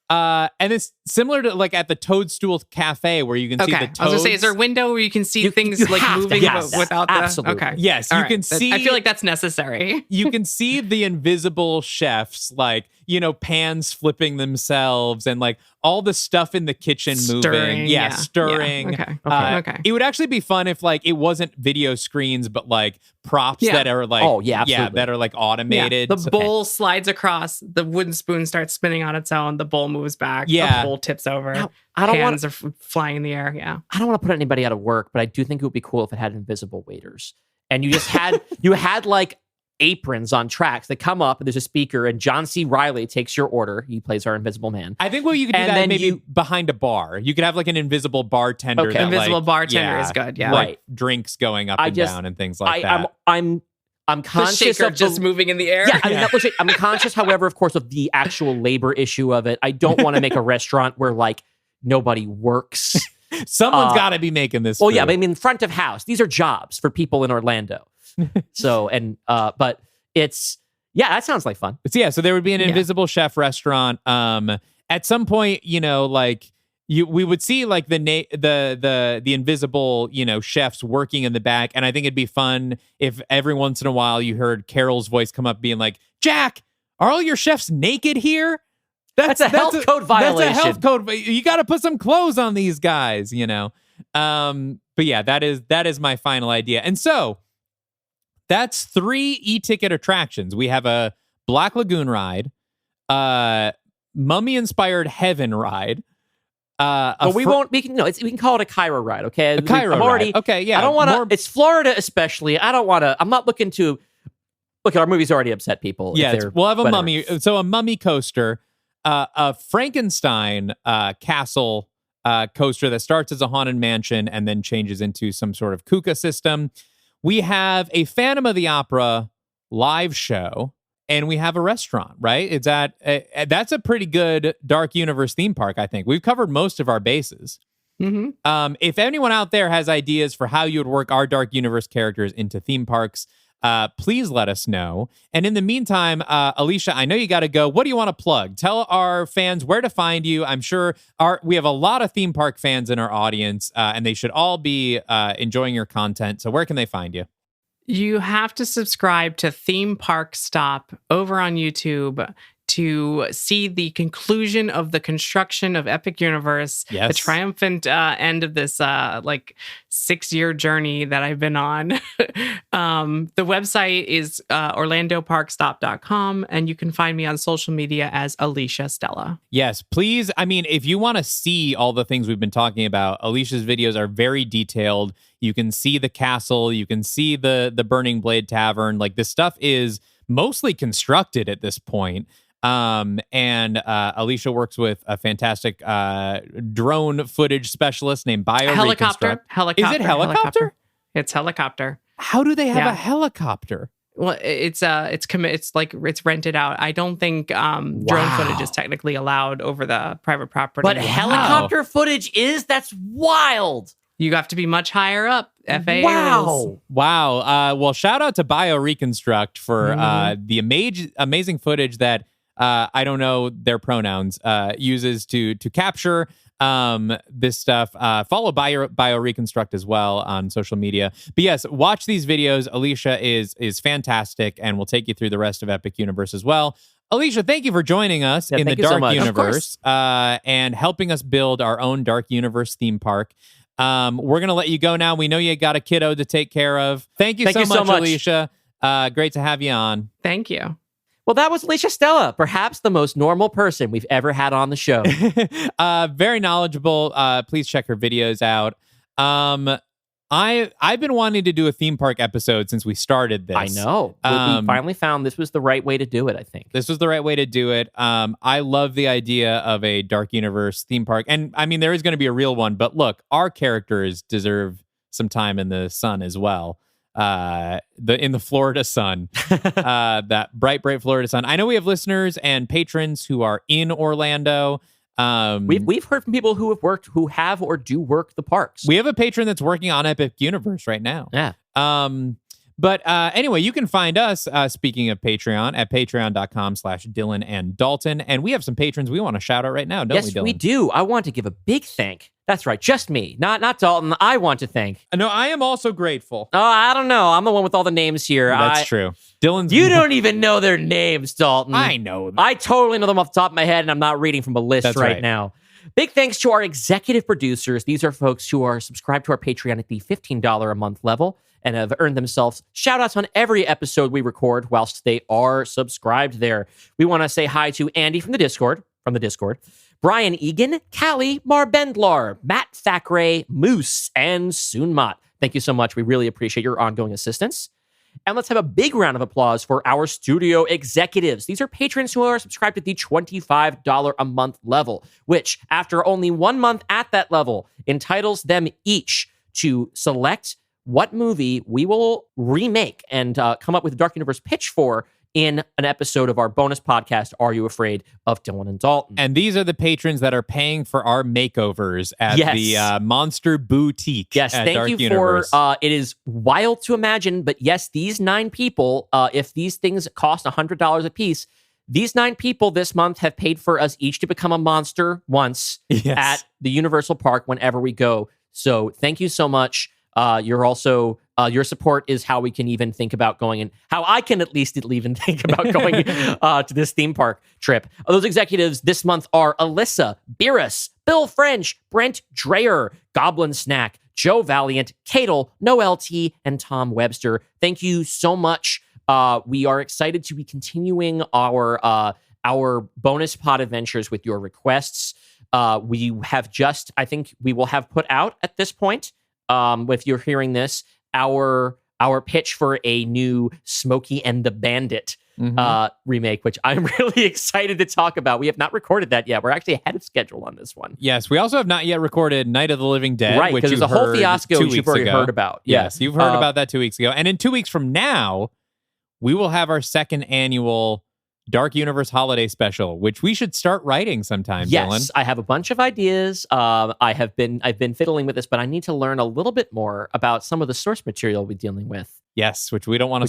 And it's similar to like at the Toadstool Cafe where you can see the toads. I was going to say, is there a window where you can see things like moving without the... Absolutely. Okay. Yes, you can see... I feel like that's necessary. You can see the invisible chefs, like, you know, pans flipping themselves and like all the stuff in the kitchen moving. Yeah, stirring. Yeah. Okay. It would actually be fun if like it wasn't video screens, but like props that are like... Oh, yeah, absolutely. That are like automated. Yeah. The bowl slides across, the wooden spoon starts spinning on its own, the bowl moves back, the bowl tips over. Hands are flying in the air. Yeah. I don't want to put anybody out of work, but I do think it would be cool if it had invisible waiters. And you just had you had like aprons on tracks that come up and there's a speaker and John C. Reilly takes your order. He plays our invisible man. I think what you could do that maybe behind a bar. You could have like an invisible bartender. Okay. That, invisible like, bartender is good. Yeah. Like drinks going up and down and things like that. I'm conscious the shaker of just moving in the air. Yeah, I mean, I'm conscious, however, of course, of the actual labor issue of it. I don't want to make a restaurant where like nobody works. Someone's got to be making this. Well, food. yeah, but I mean, front of house. These are jobs for people in Orlando. But it's that sounds like fun. So there would be an invisible chef restaurant. At some point, you know, like we would see like the invisible, you know, chefs working in the back, and I think it'd be fun if every once in a while you heard Carol's voice come up being like, "Jack, are all your chefs naked here? That's a health code violation. That's a health code. You got to put some clothes on these guys, you know." But yeah, that is my final idea, and so that's 3 e-ticket attractions. We have a Black Lagoon ride, mummy-inspired Heaven ride. But we can call it a Cairo ride, okay? A Cairo ride. Okay, yeah. I don't want to. It's Florida, especially. I don't want to. I'm not looking to. Look, our movie's already upset people. Yeah, we'll have a mummy. So a mummy coaster, a Frankenstein castle coaster that starts as a haunted mansion and then changes into some sort of KUKA system. We have a Phantom of the Opera live show. And we have a restaurant, right? That's a pretty good Dark Universe theme park, I think. We've covered most of our bases. Mm-hmm. If anyone out there has ideas for how you would work our Dark Universe characters into theme parks, please let us know. And in the meantime, Alicia, I know you got to go. What do you want to plug? Tell our fans where to find you. I'm sure we have a lot of theme park fans in our audience, and they should all be enjoying your content. So where can they find you? You have to subscribe to Theme ParkStop over on YouTube to see the conclusion of the construction of Epic Universe, the triumphant end of this 6-year journey that I've been on. The website is orlandoparkstop.com, and you can find me on social media as Alicia Stella. Yes, please. I mean, if you want to see all the things we've been talking about, Alicia's videos are very detailed. You can see the castle, you can see the Burning Blade Tavern. Like, this stuff is mostly constructed at this point. And Alicia works with a fantastic drone footage specialist named Helicopter. Is it helicopter? It's helicopter. How do they have a helicopter? Well, it's rented out. I don't think drone footage is technically allowed over the private property. But helicopter footage is? That's wild. You have to be much higher up. FAA rules. Wow. Well, shout out to BioReconstruct for the amazing footage that I don't know their pronouns, uses to capture this stuff. Follow BioReconstruct as well on social media. But yes, watch these videos. Alicia is fantastic and will take you through the rest of Epic Universe as well. Alicia, thank you for joining us in the Dark Universe and helping us build our own Dark Universe theme park. We're going to let you go now. We know you got a kiddo to take care of. Thank you so much, Alicia. Great to have you on. Thank you. Well, that was Alicia Stella, perhaps the most normal person we've ever had on the show. Very knowledgeable. Please check her videos out. I've been wanting to do a theme park episode since we started this. I know. We finally found this was the right way to do it, I think. This was the right way to do it. I love the idea of a Dark Universe theme park. And I mean, there is going to be a real one, but look, our characters deserve some time in the sun as well. In the Florida sun, that bright Florida sun. I know we have listeners and patrons who are in Orlando. We've heard from people who have or do work the parks. We have a patron that's working on Epic Universe right now. Yeah. But anyway, you can find us, speaking of Patreon, at patreon.com/Dylan and Dalton. And we have some patrons we want to shout out right now, don't we, Dylan? Yes, we do. I want to give a big thank. That's right. Just me, not Dalton. I want to thank. No, I am also grateful. Oh, I don't know. I'm the one with all the names here. That's true. Dylan's. You don't even know their names, Dalton. I know them. I totally know them off the top of my head, and I'm not reading from a list right now. Big thanks to our executive producers. These are folks who are subscribed to our Patreon at the $15 a month level and have earned themselves shout-outs on every episode we record whilst they are subscribed there. We want to say hi to Andy from the Discord, Brian Egan, Callie, Marbendlar, Matt Thackeray, Moose, and Soonmot. Thank you so much. We really appreciate your ongoing assistance. And let's have a big round of applause for our studio executives. These are patrons who are subscribed at the $25 a month level, which, after only 1 month at that level, entitles them each to select what movie we will remake and come up with a Dark Universe pitch for in an episode of our bonus podcast, Are You Afraid of Dylan and Dalton? And these are the patrons that are paying for our makeovers at the Monster Boutique. Yes, at thank Dark you Universe. for, it is wild to imagine, but yes, these 9 people, if these things cost $100 a piece, these 9 people this month have paid for us each to become a monster once at the Universal Park whenever we go. So thank you so much. You're also your support is how we can even think about going, and how I can at least even think about going to this theme park trip. Those executives this month are Alyssa, Beerus, Bill French, Brent Dreyer, Goblin Snack, Joe Valiant, Cadel, Noel T, and Tom Webster. Thank you so much. We are excited to be continuing our bonus pod adventures with your requests. We have I think we will have put out at this point, if you're hearing this, our pitch for a new Smokey and the Bandit remake, which I'm really excited to talk about. We have not recorded that yet. We're actually ahead of schedule on this one. Yes, we also have not yet recorded Night of the Living Dead, right? Because there's a whole fiasco you've already heard about. Yes, you've heard about that 2 weeks ago. And in 2 weeks from now, we will have our second annual Dark Universe Holiday Special, which we should start writing sometime, Yes, Dylan. I have a bunch of ideas. I've been fiddling with this, but I need to learn a little bit more about some of the source material we're dealing with. Yes, which we don't want to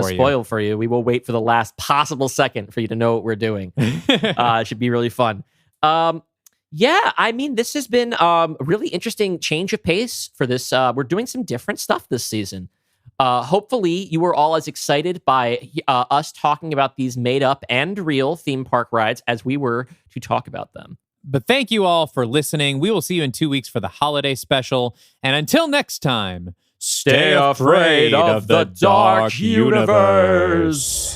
spoil for you. We will wait for the last possible second for you to know what we're doing. It should be really fun. I mean, this has been a really interesting change of pace for this. We're doing some different stuff this season. Hopefully you were all as excited by us talking about these made up and real theme park rides as we were to talk about them. But thank you all for listening. We will see you in 2 weeks for the holiday special. And until next time, Stay afraid of the Dark Universe.